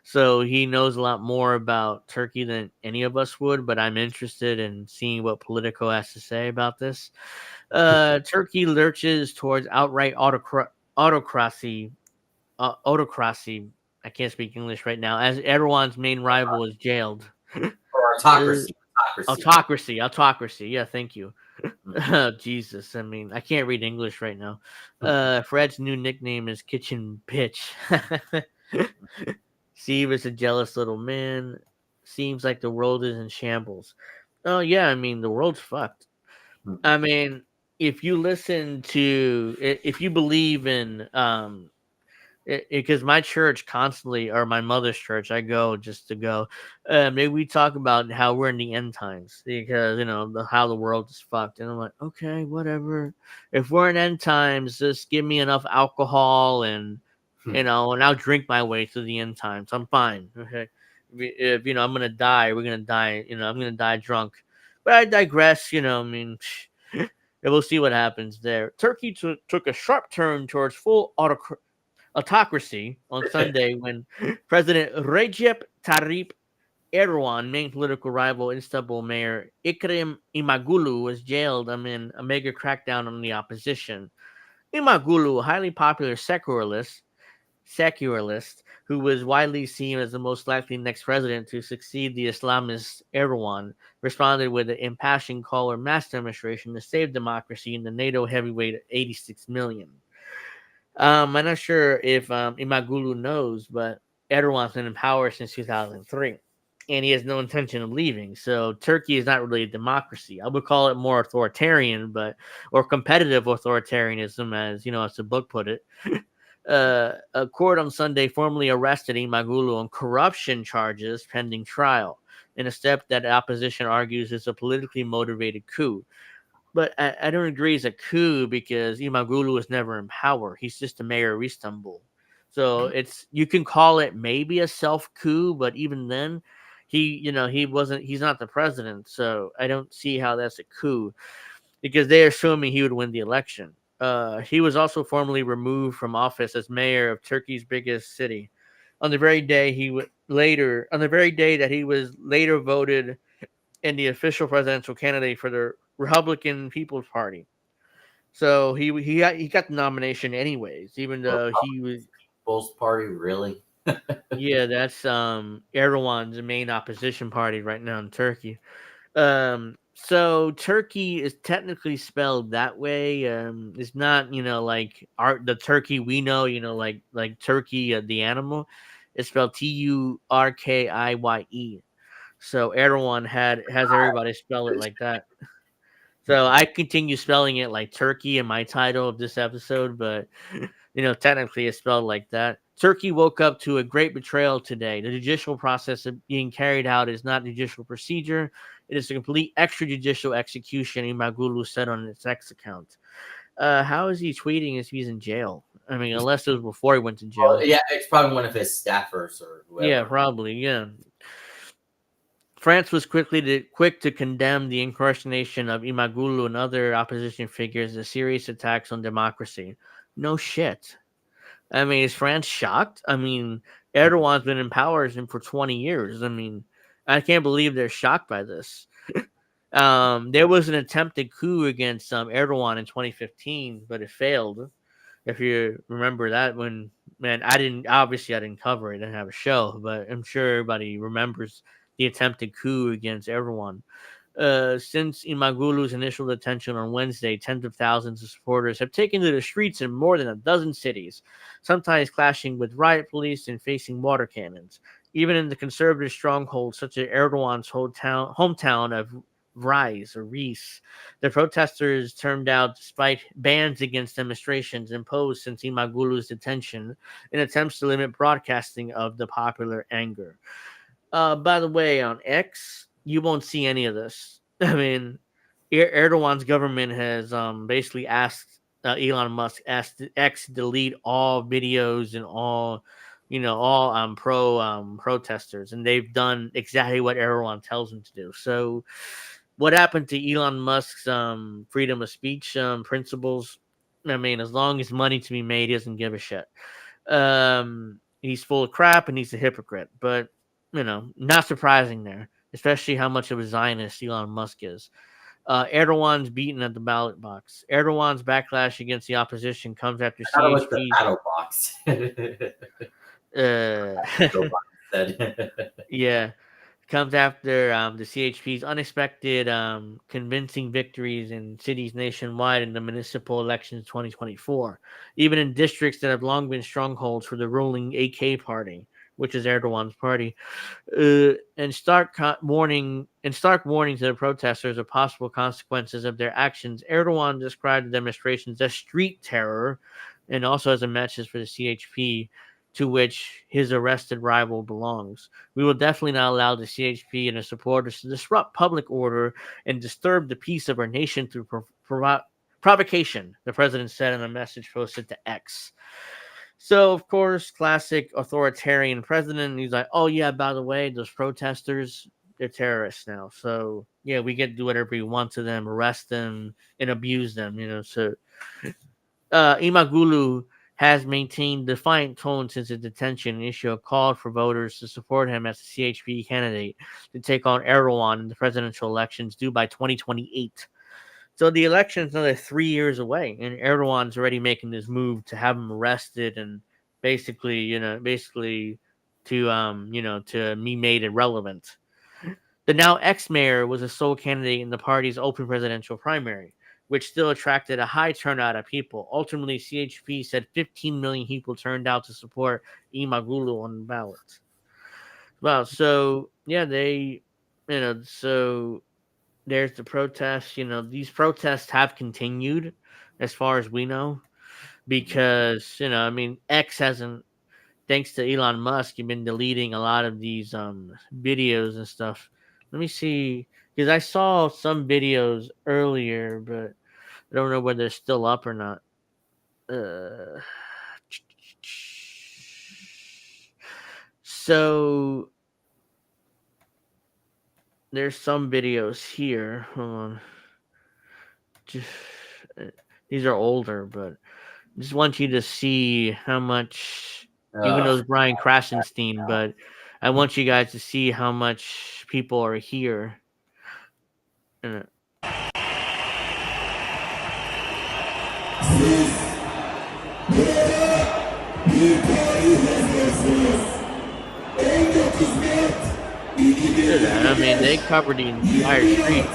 So he knows a lot more about Turkey than any of us would, but I'm interested in seeing what Politico has to say about this. Turkey lurches towards outright autocracy. Autocracy. I can't speak English right now. As Erdogan's main rival is jailed. Or Uh, autocracy. Autocracy. autocracy. Yeah, thank you. Oh, Jesus, I mean, I can't read English right now. Fred's new nickname is Kitchen Bitch. Steve is a jealous little man. Seems like the world is in shambles. Oh yeah, I mean the world's fucked. I mean, if you believe in because my church constantly, or my mother's church, I go just to go. Maybe we talk about how we're in the end times because how the world is fucked, and I'm like, okay, whatever. If we're in end times, just give me enough alcohol and and I'll drink my way through the end times. I'm fine. Okay, if I'm gonna die, we're gonna die. I'm gonna die drunk. But I digress. I mean. We'll see what happens there. Turkey took a sharp turn towards full autocracy on Sunday when President Recep Tayyip Erdogan, main political rival Istanbul Mayor Ekrem Imamoglu, was jailed amid a mega crackdown on the opposition. Imamoglu, a highly popular secularist who was widely seen as the most likely next president to succeed the Islamist Erdogan, responded with an impassioned call for mass demonstration to save democracy in the NATO heavyweight 86 million. I'm not sure if Imamoglu knows, but Erdogan's been in power since 2003, and he has no intention of leaving. So Turkey is not really a democracy. I would call it more authoritarian, or competitive authoritarianism, as the book put it. A court on Sunday formally arrested Imamoglu on corruption charges pending trial, in a step that the opposition argues is a politically motivated coup. But I don't agree it's a coup because Imamoglu was never in power. He's just the mayor of Istanbul. So you can call it maybe a self coup, but even then, he's not the president. So I don't see how that's a coup because they are assuming he would win the election. He was also formally removed from office as mayor of Turkey's biggest city on the very day on the very day that he was later voted and the official presidential candidate for the Republican People's Party. So he got the nomination anyways, even though he was. People's Party, really? Yeah, that's Erdogan's main opposition party right now in Turkey. So Turkey is technically spelled that way. It's not like the Turkey we know. Like Turkey, the animal. It's spelled Turkiye. So Erdogan has everybody spell it like that. So I continue spelling it like Turkey in my title of this episode, but technically it's spelled like that. Turkey woke up to a great betrayal today. The judicial process of being carried out is not judicial procedure. It is a complete extrajudicial execution, Imamoglu said on its X account. How is he tweeting if he's in jail? I mean, unless it was before he went to Oh, jail. yeah, it's probably one of his staffers or Yeah, whoever. probably. Yeah. France was quick to condemn the incarceration of Imamoglu and other opposition figures as serious attacks on democracy. No shit. I mean, is France shocked? I mean, Erdogan's been in power for 20 years. I mean, I can't believe they're shocked by this. There was an attempted coup against Erdogan in 2015, but it failed. If you remember that, when man, I didn't cover it. I didn't have a show, but I'm sure everybody remembers the attempted coup against Erdogan. Since Imamoglu's initial detention on Wednesday, tens of thousands of supporters have taken to the streets in more than a dozen cities, sometimes clashing with riot police and facing water cannons. Even in the conservative strongholds such as Erdogan's hometown of Reis, the protesters turned out despite bans against demonstrations imposed since Imamoglu's detention in attempts to limit broadcasting of the popular anger. By the way, on X, you won't see any of this. I mean, Erdogan's government has basically asked Elon Musk asked X to delete all videos and all pro protesters, and they've done exactly what Erdogan tells them to do. So, what happened to Elon Musk's freedom of speech principles? I mean, as long as money to be made, he doesn't give a shit. He's full of crap and he's a hypocrite. But not surprising there, especially how much of a Zionist Elon Musk is. Erdogan's beaten at the ballot box. Erdogan's backlash against the opposition comes after I thought it was the CHP's. battle box. Uh, Robot said. yeah, comes after the CHP's unexpected, convincing victories in cities nationwide in the municipal elections 2024, even in districts that have long been strongholds for the ruling AK party, which is Erdogan's party. And stark warning to the protesters of possible consequences of their actions. Erdogan described the demonstrations as street terror, and also as a message for the CHP, to which his arrested rival belongs. We will definitely not allow the CHP and its supporters to disrupt public order and disturb the peace of our nation through provocation, the president said in a message posted to X. So, of course, classic authoritarian president. He's like, oh, yeah, by the way, those protesters, they're terrorists now. So, yeah, we get to do whatever we want to them, arrest them, and abuse them, So, Imamoglu has maintained defiant tone since his detention and issued a call for voters to support him as the CHP candidate to take on Erdogan in the presidential elections due by 2028. So the election is another 3 years away, and Erdogan's already making this move to have him arrested and basically to be made irrelevant. The now ex-mayor was a sole candidate in the party's open presidential primary, which still attracted a high turnout of people. Ultimately, CHP said 15 million people turned out to support Imamoglu on the ballot. Well, so yeah, so there's the protests. These protests have continued as far as we know because, I mean, X hasn't, thanks to Elon Musk, you've been deleting a lot of these videos and stuff. Let me see, because I saw some videos earlier, but I don't know whether they're still up or not. So there's some videos here. Hold on. These are older, but I just want you to see how much, even though it's Brian Krasenstein, but I want you guys to see how much people are here. I mean, they covered the entire street.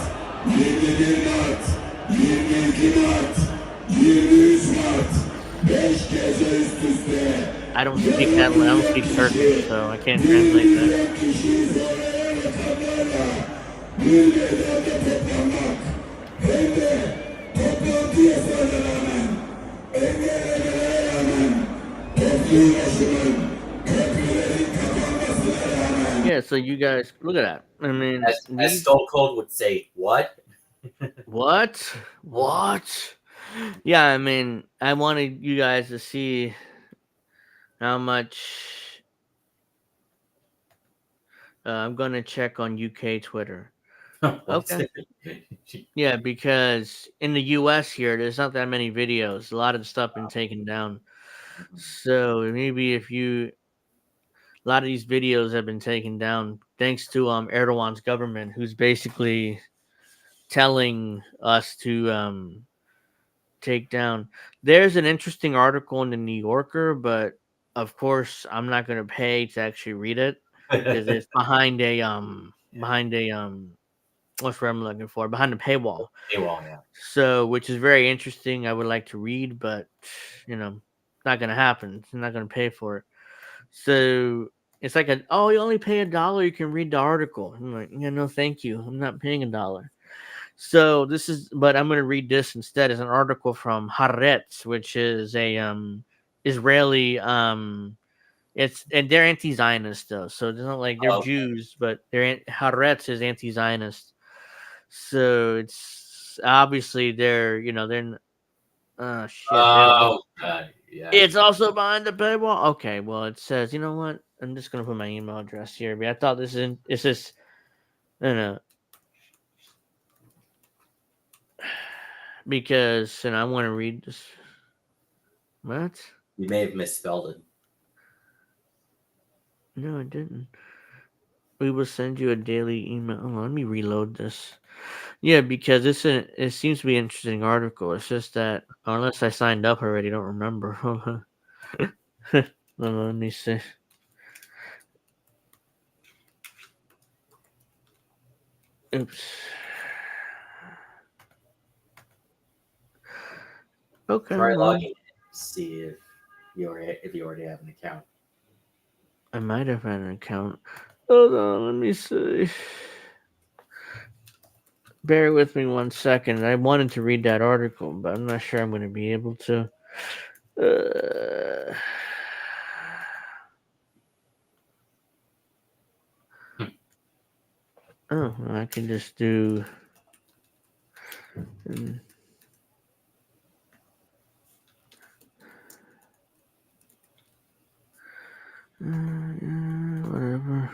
I don't speak Turkish, so I can't translate that. Yeah, so you guys look at that. I mean, As these Stone Cold would say, what? what? What? Yeah, I mean, I wanted you guys to see how much I'm going to check on UK Twitter. What? Okay. Yeah, because in the US here, there's not that many videos. A lot of the stuff been taken down. So maybe if you, a lot of these videos have been taken down thanks to Erdogan's government, who's basically telling us to take down. There's an interesting article in the New Yorker, but of course I'm not going to pay to actually read it because it's Yeah. behind a what's what I'm looking for, behind the paywall. Paywall, yeah. So, which is very interesting. I would like to read, but not gonna happen. I'm not gonna pay for it. So it's like you only pay $1, you can read the article. I'm like, yeah, no, thank you. I'm not paying $1. So but I'm gonna read this instead. It's an article from Haaretz, which is a Israeli it's and they're anti-Zionist though, so it's not like they're Oh, Jews, but Haaretz is anti-Zionist. So it's obviously they're shit. oh, God. Yeah. It's also behind the paywall. Okay, well it says, you know what? I'm just gonna put my email address here. But I thought it's just I don't know because I want to read this. What? You may have misspelled it. No, I didn't. We will send you a daily email. Hold on, let me reload this. Yeah, because it seems to be an interesting article. It's just that unless I signed up already, I don't remember. Hold on, let me see. Oops. Okay, Try well, logging in to see if you already have an account. I might have had an account. Hold on, let me see. Bear with me 1 second. I wanted to read that article, but I'm not sure I'm going to be able to. Uh, I can just do. mm, whatever.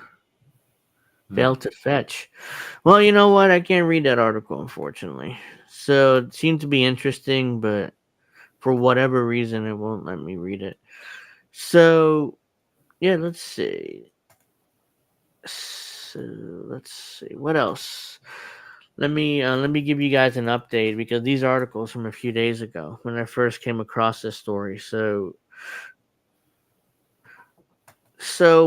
Hmm. Failed to fetch. Well, you know what? I can't read that article, unfortunately. So it seemed to be interesting, but for whatever reason, it won't let me read it. So, yeah, let's see. So, let's see. What else? Let me give you guys an update because these articles from a few days ago when I first came across this story. So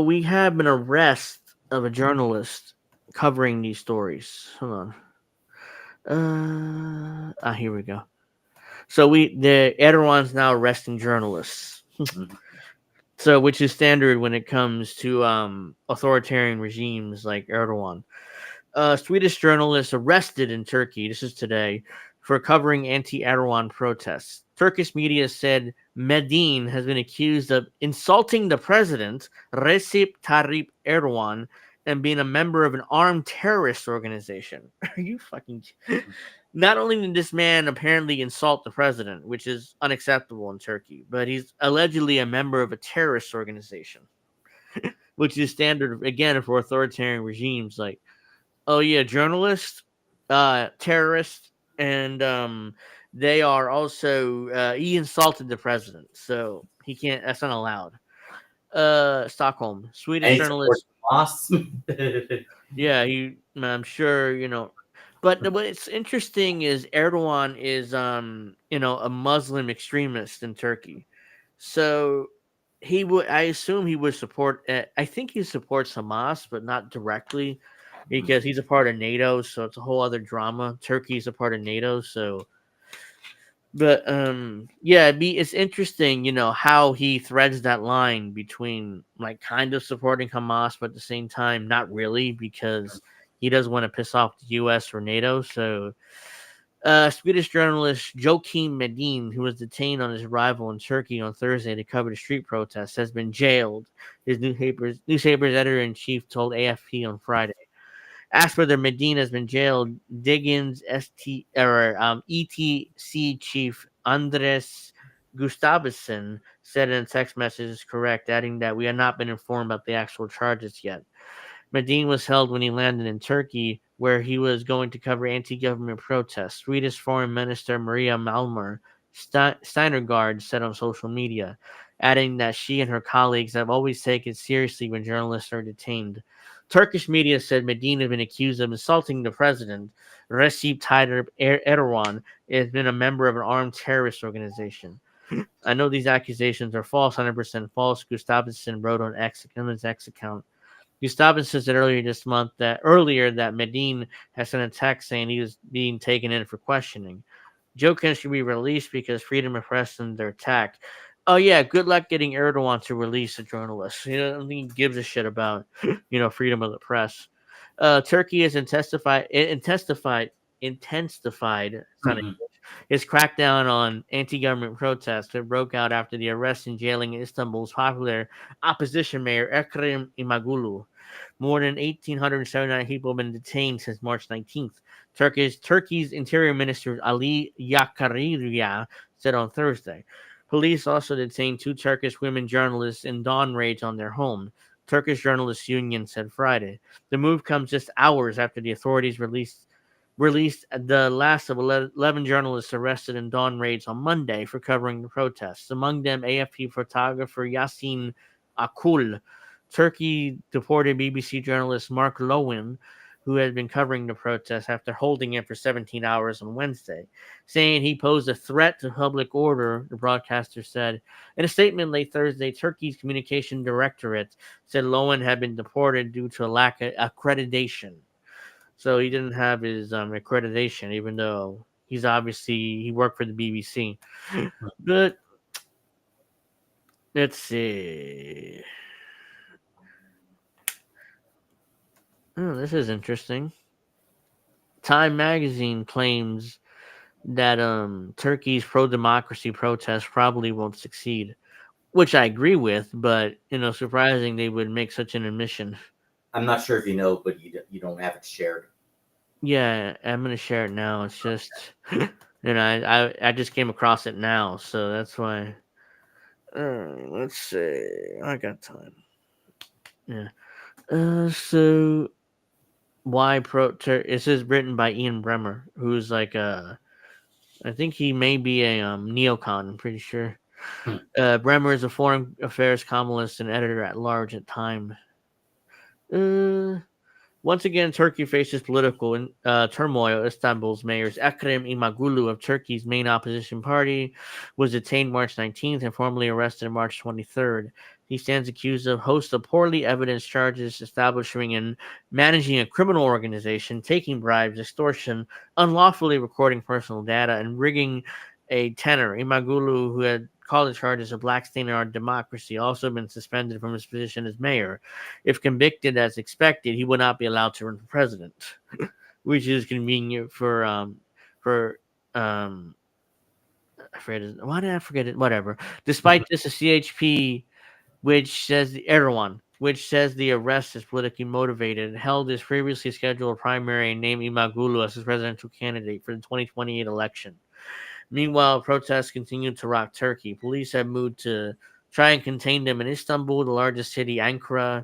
we have an arrest of a journalist covering these stories. Hold on. Here we go. So the Erdogan's now arresting journalists. Mhm. So which is standard when it comes to authoritarian regimes like Erdogan. Swedish journalist arrested in Turkey. This is today for covering anti-Erdogan protests. Turkish media said Medine has been accused of insulting the president, Recep Tayyip Erdogan, and being a member of an armed terrorist organization. Are you fucking? Not only did this man apparently insult the president, which is unacceptable in Turkey, but he's allegedly a member of a terrorist organization, which is standard again for authoritarian regimes like oh yeah, journalist, terrorist, and they are also he insulted the president, so he can't. That's not allowed. Stockholm, Swedish And he supports journalist. Hamas. Yeah, I'm sure you know. But what's interesting is Erdogan is a Muslim extremist in Turkey, so he would. I assume he would support. I think he supports Hamas, but not directly because he's a part of NATO, so it's a whole other drama. Turkey's a part of NATO, so but yeah, it's interesting, how he threads that line between like kind of supporting Hamas, but at the same time not really because he doesn't want to piss off the U.S. or NATO. So, Swedish journalist Joakim Medin, who was detained on his arrival in Turkey on Thursday to cover the street protests, has been jailed. His newspaper's editor in chief told AFP on Friday. Asked whether Medina has been jailed, Diggins ETC chief Andres Gustavsson said in a text message is correct, adding that we have not been informed about the actual charges yet. Medin was held when he landed in Turkey, where he was going to cover anti-government protests. Swedish Foreign Minister Maria Malmer Steinergaard said on social media, adding that she and her colleagues have always taken seriously when journalists are detained. Turkish media said Medin had been accused of insulting the president. Recep Tayyip Erdogan has been a member of an armed terrorist organization. I know these accusations are false, 100% false, Gustafsson wrote on his X account. Gustafsson said earlier that Medin has sent a text saying he was being taken in for questioning. Jokin should be released because freedom of press under attack. Oh yeah, good luck getting Erdogan to release a journalist. I don't think he gives a shit about freedom of the press. Turkey has intensified. It's not Mhm. his crackdown on anti-government protests that broke out after the arrest and jailing of Istanbul's popular opposition mayor Ekrem Imamoglu. More than 1,879 people have been detained since March 19th. Turkey's Interior Minister Ali Yakaria said on Thursday. Police also detained two Turkish women journalists in dawn raids on their home. Turkish Journalists Union said Friday. The move comes just hours after the authorities released the last of 11 journalists arrested in dawn raids on Monday for covering the protests. Among them, AFP photographer Yasin Akul, Turkey deported BBC journalist Mark Lowen, who had been covering the protests after holding him for 17 hours on Wednesday, saying he posed a threat to public order, the broadcaster said. In a statement late Thursday, Turkey's communication directorate said Lowen had been deported due to a lack of accreditation. So he didn't have his accreditation, even though he worked for the BBC. But let's see. Oh, this is interesting. Time magazine claims that Turkey's pro-democracy protests probably won't succeed, which I agree with. But surprising they would make such an admission. I'm not sure if you know, but you don't have it shared. Yeah, I'm gonna share it now. It's just I just came across it now, so that's why. Let's see. I got time. Yeah. So why pro? This is written by Ian Bremmer, who's like I think he may be a neocon. I'm pretty sure. Hmm. Bremer is a foreign affairs columnist and editor at large at Time. Uh, Once again, Turkey faces political turmoil. Istanbul's mayor Ekrem Imamoglu of Turkey's main opposition party was detained March 19th and formally arrested March 23rd. He stands accused of host of poorly evidenced charges establishing and managing a criminal organization, taking bribes, extortion, unlawfully recording personal data, and rigging a tenor. Imamoglu, who had called the charges a black stain in our democracy, also been suspended from his position as mayor. If convicted as expected, he would not be allowed to run for president, which is convenient for I forget it. Why did I forget it? Whatever. Despite this, the CHP, which says the arrest is politically motivated, held his previously scheduled primary and named Imamoglu as his presidential candidate for the 2028 election. Meanwhile, protests continued to rock Turkey. Police have moved to try and contain them in Istanbul, the largest city, Ankara,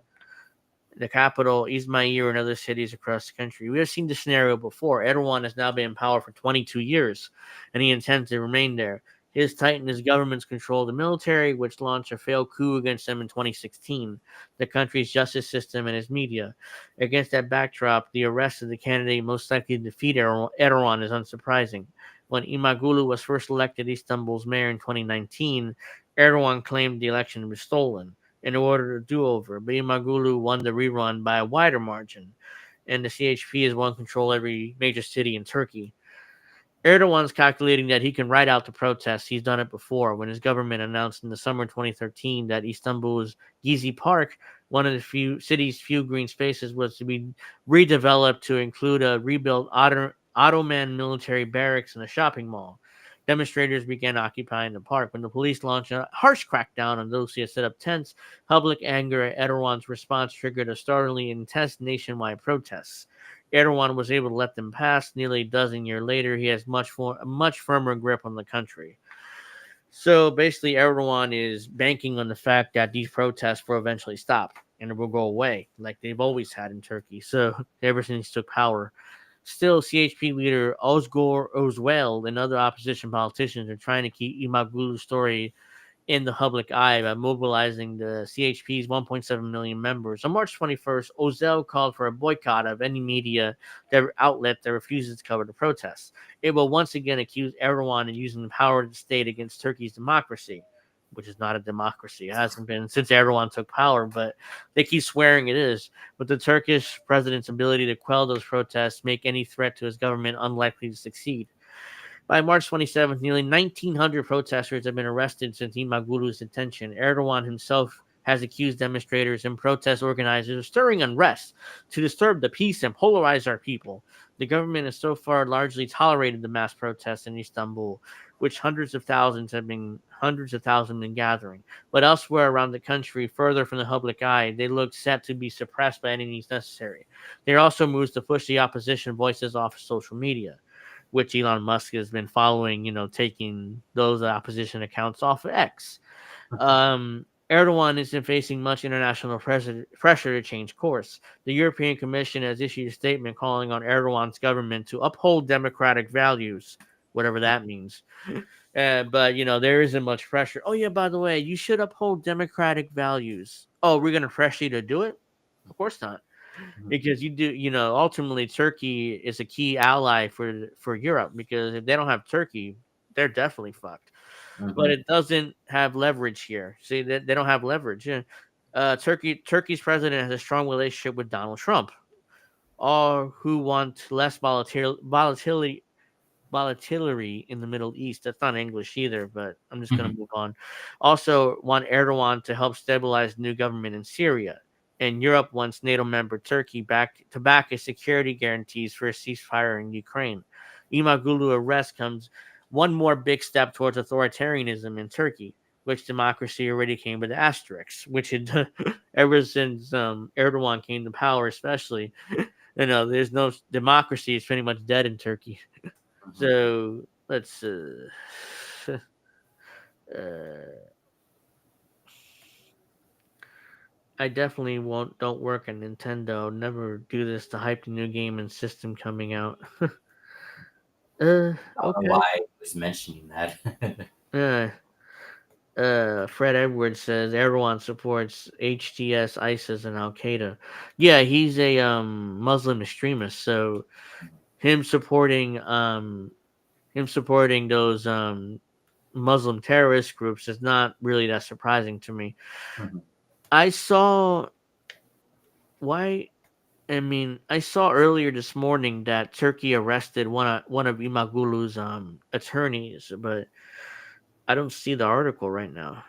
the capital, Izmir, and other cities across the country. We have seen this scenario before. Erdogan has now been in power for 22 years, and he intends to remain there. His tighten his government's control of the military, which launched a failed coup against them in 2016, the country's justice system, and his media. Against that backdrop, the arrest of the candidate most likely to defeat Erdogan is unsurprising. When Imamoglu was first elected Istanbul's mayor in 2019, Erdogan claimed the election was stolen in order to do over. But Imamoglu won the rerun by a wider margin, and the CHP has won control every major city in Turkey. Erdogan's calculating that he can ride out the protests. He's done it before when his government announced in the summer 2013 that Istanbul's Gezi Park One of the few city's few green spaces was to be redeveloped to include a rebuilt Ottoman military barracks and a shopping mall. Demonstrators began occupying the park when the police launched a harsh crackdown on those who had set up tents. Public anger at Erdogan's response triggered a startlingly intense nationwide protests. Erdogan was able to let them pass. Nearly a dozen years later, he has a much firmer grip on the country. So basically, Erdogan is banking on the fact that these protests will eventually stop and it will go away, like they've always had in Turkey. So ever since he took power, still, CHP leader Ozgur Ozwel and other opposition politicians are trying to keep Imamoglu's story in the public eye by mobilizing the CHP's 1.7 million members. On March 21st, Ozel called for a boycott of any media outlet that refuses to cover the protests. It will once again accuse Erdogan of using the power of the state against Turkey's democracy, which is not a democracy. It hasn't been since Erdogan took power, but they keep swearing it is. But the Turkish president's ability to quell those protests make any threat to his government unlikely to succeed. By March 27th, nearly 1,900 protesters have been arrested since Imamoglu's detention. Erdogan himself has accused demonstrators and protest organizers of stirring unrest to disturb the peace and polarize our people. The government has so far largely tolerated the mass protests in Istanbul, which hundreds of thousands been gathering. But elsewhere around the country, further from the public eye, they look set to be suppressed by any means necessary. There are also moves to push the opposition voices off of social media, which Elon Musk has been following, taking those opposition accounts off of X. Erdogan isn't facing much international pressure to change course. The European Commission has issued a statement calling on Erdogan's government to uphold democratic values, whatever that means. But, there isn't much pressure. Oh, yeah, by the way, you should uphold democratic values. Oh, we're going to pressure you to do it? Of course not, because ultimately Turkey is a key ally for Europe, because if they don't have Turkey, they're definitely fucked. But Mhm. it doesn't have leverage here. See, they don't have leverage. Yeah. Turkey's president has a strong relationship with Donald Trump, all who want less volatility in the Middle East. That's not English either, but I'm just going Mhm. to move on. Also, want Erdogan to help stabilize the new government in Syria. And Europe wants NATO member Turkey back a security guarantees for a ceasefire in Ukraine. Imamoglu arrest comes one more big step towards authoritarianism in Turkey, which democracy already came with asterisks, which it ever since Erdogan came to power, especially. There's no democracy. It's pretty much dead in Turkey. Mhm. So let's uh I definitely won't don't work at Nintendo. Never do this to hype the new game and system coming out. I don't know Okay. why I was mentioning that. Uh Fred Edwards says Erdogan supports HTS, ISIS, and Al Qaeda. Yeah, he's a Muslim extremist, so him supporting him supporting those Muslim terrorist groups is not really that surprising to me. Mhm. I saw why I saw earlier this morning that Turkey arrested one of Imamoglu's attorneys, but I don't see the article right now.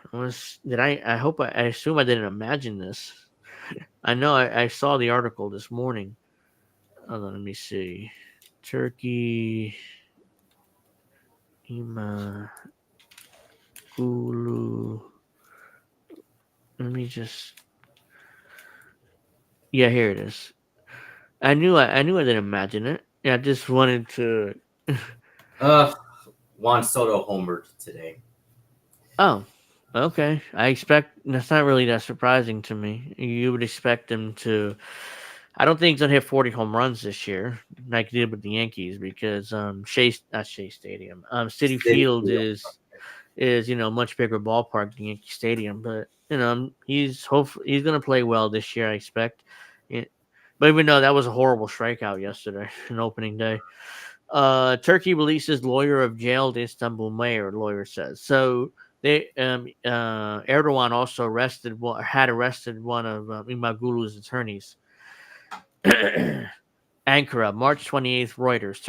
Did I hope I assume I didn't imagine this. I know I saw the article this morning. Hold on, let me see. Turkey Imamoglu. Let me just. Yeah, here it is. I knew I didn't imagine it. Yeah, I just wanted to. uh, Juan Soto homered today. Oh, okay. I expect that's not really that surprising to me. You would expect him to. I don't think he's gonna hit 40 home runs this year, like he did with the Yankees, because not Shea Stadium, City City Field Field. is much bigger ballpark than Yankee Stadium, but he's gonna play well this year. I expect. Yeah. But even though that was a horrible strikeout yesterday, in opening day. Turkey releases lawyer of jailed Istanbul mayor. Lawyer says so. Erdogan also had arrested one of Imamoglu's attorneys. Ankara, March 28th, Reuters.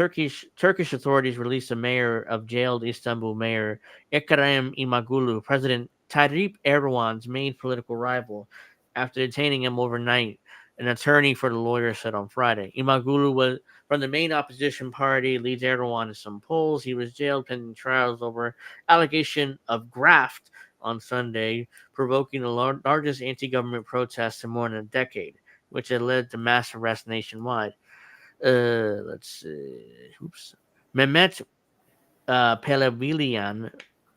Turkish authorities released a mayor of jailed Istanbul mayor Ekrem Imamoglu, President Tayyip Erdogan's main political rival. after detaining him overnight, an attorney for the lawyer said on Friday. Imamoglu was from the main opposition party, leads Erdogan in some polls. He was jailed pending trials over allegation of graft on Sunday, provoking the largest anti-government protests in more than a decade, which had led to mass arrests nationwide. Let's see. Oops. Mehmet Pelevilian,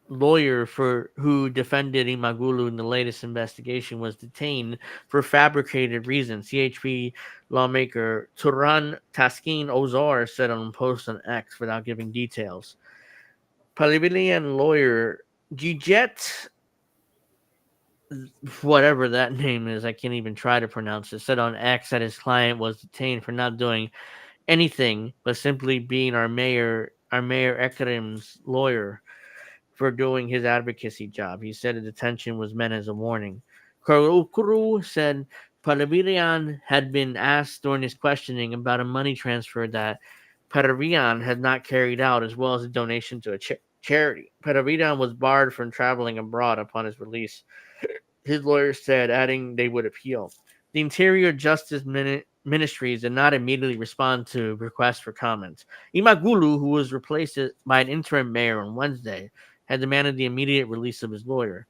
lawyer for who defended Imamoglu in the latest investigation, was detained for fabricated reasons. CHP lawmaker Turan Taskin Ozar said on a post on X without giving details. Pelevilian lawyer Gijet, whatever that name is, I can't even try to pronounce it, said on X that his client was detained for not doing anything but simply being our mayor Ekrem's lawyer for doing his advocacy job. He said the detention was meant as a warning. Kurukuru said Paravirian had been asked during his questioning about a money transfer that Paravirian had not carried out, as well as a donation to a charity. Paravirian was barred from traveling abroad upon his release, his lawyers said, adding they would appeal. The Interior Justice Ministries did not immediately respond to requests for comment. Imamoglu, who was replaced by an interim mayor on Wednesday, had demanded the immediate release of his lawyer.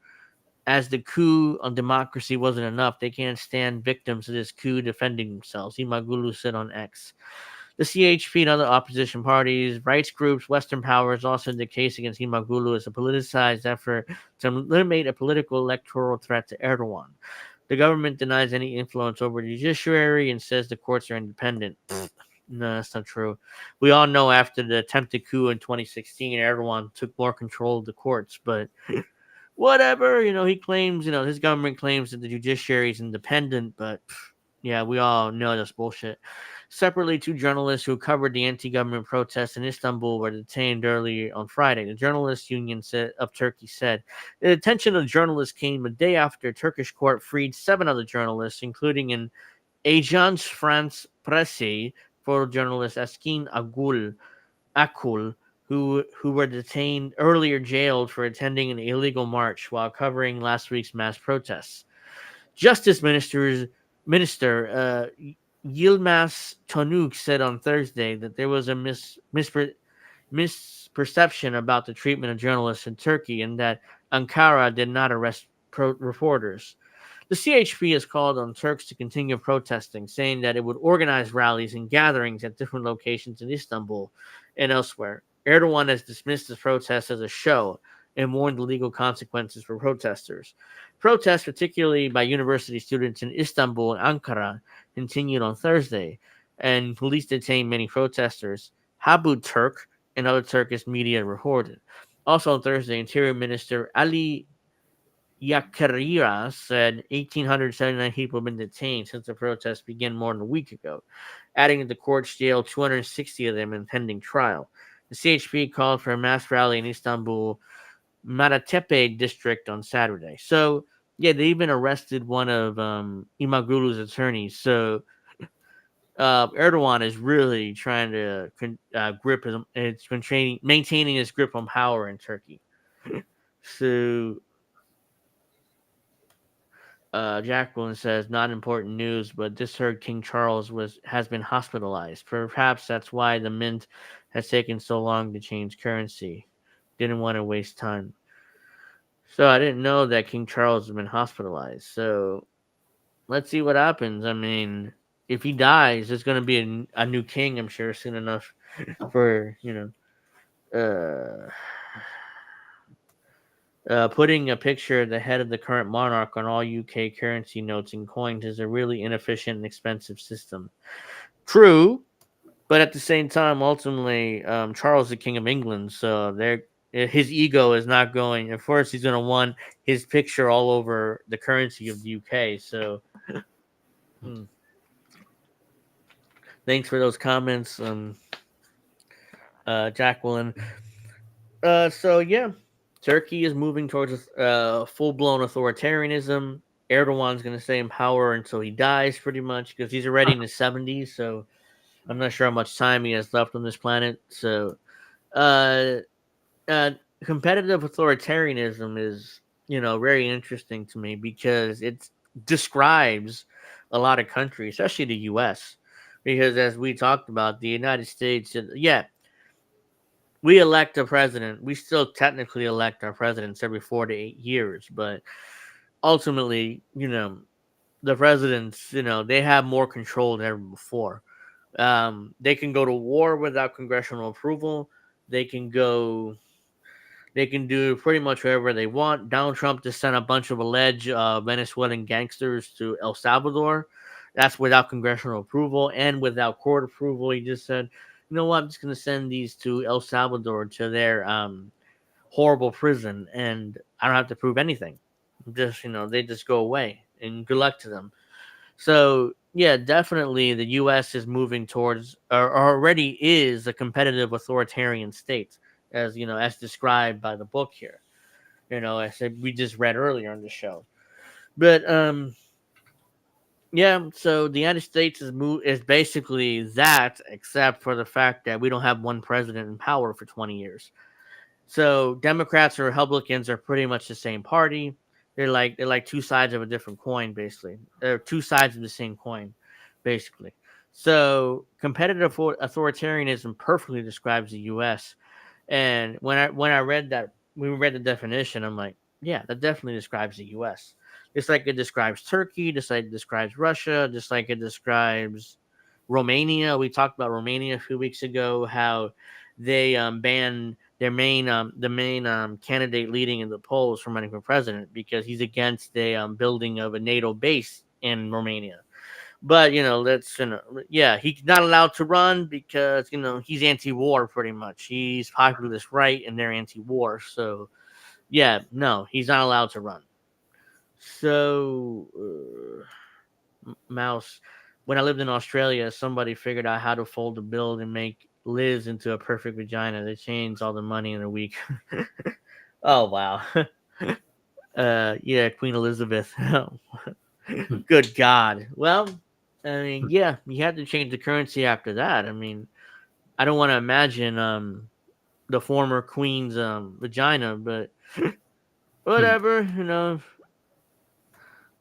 As the coup on democracy wasn't enough, they can't stand victims of this coup defending themselves, Imamoglu said on X. The CHP and other opposition parties, rights groups, Western powers also the case against Imamoglu as a politicized effort to eliminate a political electoral threat to Erdogan. The government denies any influence over the judiciary and says the courts are independent. No, that's not true. We all know after the attempted coup in 2016, Erdogan took more control of the courts, but whatever, he claims, his government claims that the judiciary is independent, but yeah, we all know that's bullshit. Separately, two journalists who covered the anti-government protests in Istanbul were detained early on Friday. The Journalists Union of Turkey said the detention of the journalists came a day after a Turkish court freed seven other journalists, including an Agence France Presse photojournalist Askin Akul, who were detained earlier jailed for attending an illegal march while covering last week's mass protests. Justice Minister Yilmaz Tonuk said on Thursday that there was a misperception about the treatment of journalists in Turkey and that Ankara did not arrest reporters. The CHP has called on Turks to continue protesting, saying that it would organize rallies and gatherings at different locations in Istanbul and elsewhere. Erdogan has dismissed the protests as a show and warned the legal consequences for protesters. Protests, particularly by university students in Istanbul and Ankara, continued on Thursday, and police detained many protesters. Habu Turk and other Turkish media reported. Also on Thursday, Interior Minister Ali Yakaria said 1,879 people have been detained since the protests began more than a week ago, adding that the courts jailed 260 of them in pending trial. The CHP called for a mass rally in Istanbul Maratepe district on Saturday. So, yeah, they even arrested one of Imamoglu's attorneys. So, Erdogan is really trying to grip his, it's been maintaining his grip on power in Turkey. So, Jacqueline says, not important news, but this heard King Charles has been hospitalized. Perhaps that's why the mint has taken so long to change currency. Didn't want to waste time. So I didn't know that King Charles has been hospitalized. So let's see what happens. I mean, if he dies, there's going to be a new king, I'm sure, soon enough for, putting a picture of the head of the current monarch on all UK currency notes and coins is a really inefficient and expensive system. True, but at the same time, ultimately, Charles is the King of England, so his ego is not going. Of course, he's going to want his picture all over the currency of the UK. So, hmm. Thanks for those comments, Jacqueline. So yeah, Turkey is moving towards full blown authoritarianism. Erdogan's going to stay in power until he dies, pretty much, because he's already in his 70s. So I'm not sure how much time he has left on this planet. So, uh, uh, competitive authoritarianism is very interesting to me because describes a lot of countries, especially the U.S. Because as we talked about, the United States, yeah, we elect a president. We still technically elect our presidents every 4 to 8 years, but ultimately, the presidents, they have more control than ever before. They can go to war without congressional approval. They can go. They can do pretty much whatever they want. Donald Trump just sent a bunch of alleged Venezuelan gangsters to El Salvador. That's without congressional approval and without court approval. He just said, "You know what? I'm just going to send these to El Salvador to their horrible prison, and I don't have to prove anything. Just they just go away, and good luck to them." So yeah, definitely the U.S. is moving towards, or already is, a competitive authoritarian state, as as described by the book here. I said we just read earlier on the show, but yeah. So the United States is basically that, except for the fact that we don't have one president in power for 20 years. So Democrats or Republicans are pretty much the same party. They're like two sides of a different coin, basically. They're two sides of the same coin, basically. So competitive authoritarianism perfectly describes the U.S. And when I read that, when we read the definition, I'm like, yeah, that definitely describes the U.S. Just like it describes Turkey, just like it describes Russia, just like it describes Romania. We talked about Romania a few weeks ago, how they banned their main candidate leading in the polls from running for president because he's against the building of a NATO base in Romania. But that's yeah, he's not allowed to run because he's anti-war pretty much. He's populist right, and they're anti-war. So yeah, no, he's not allowed to run. So mouse. When I lived in Australia, somebody figured out how to fold a bill and make Liz into a perfect vagina. They changed all the money in a week. Oh wow. Yeah, Queen Elizabeth. Good God. Well, I mean, yeah, you had to change the currency after that. I mean, I don't want to imagine the former queen's vagina, but whatever.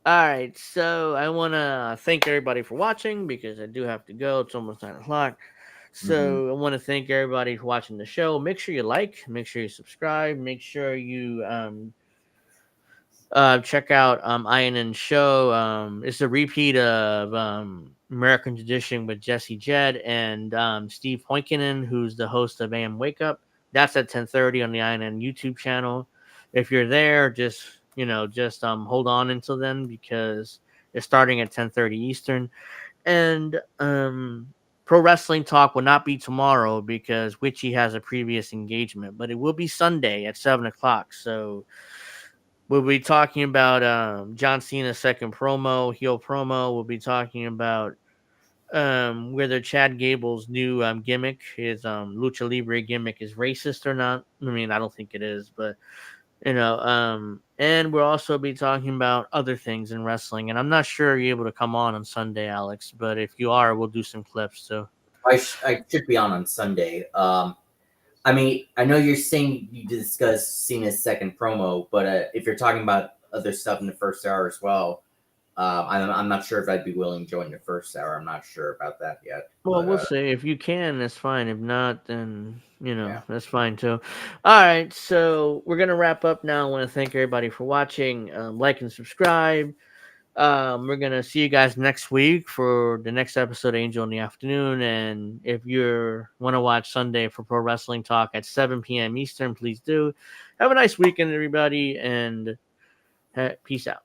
All right, so I want to thank everybody for watching because I do have to go. It's almost 9 o'clock. Mm-hmm. So I want to thank everybody for watching the show. Make sure you like, make sure you subscribe, make sure you check out INN show. It's a repeat of American Tradition with Jesse Jed and Steve Poinkinen, who's the host of AM Wake Up. That's at 10:30 on the INN YouTube channel. If you're there, just hold on until then because it's starting at 10:30 Eastern. And Pro Wrestling Talk will not be tomorrow because Witchy has a previous engagement, but it will be Sunday at 7 o'clock. So we'll be talking about John Cena's second promo, heel promo. We'll be talking about whether Chad Gable's new gimmick, his lucha libre gimmick, is racist or not. I mean, I don't think it is, but and we'll also be talking about other things in wrestling. And I'm not sure you're able to come on Sunday, Alex, but if you are, we'll do some clips. So I should be on Sunday. I mean, I know you're saying you discussed Cena's second promo, but if you're talking about other stuff in the first hour as well, I'm not sure if I'd be willing to join the first hour. I'm not sure about that yet. well, But we'll see. If you can, that's fine. If not, then yeah, that's fine too. All right, so we're gonna wrap up now. I want to thank everybody for watching. Like and subscribe. We're gonna see you guys next week for the next episode of Angel in the Afternoon. And if you want to watch Sunday for Pro Wrestling Talk at 7 p.m. Eastern, please do. Have a nice weekend, everybody, and peace out.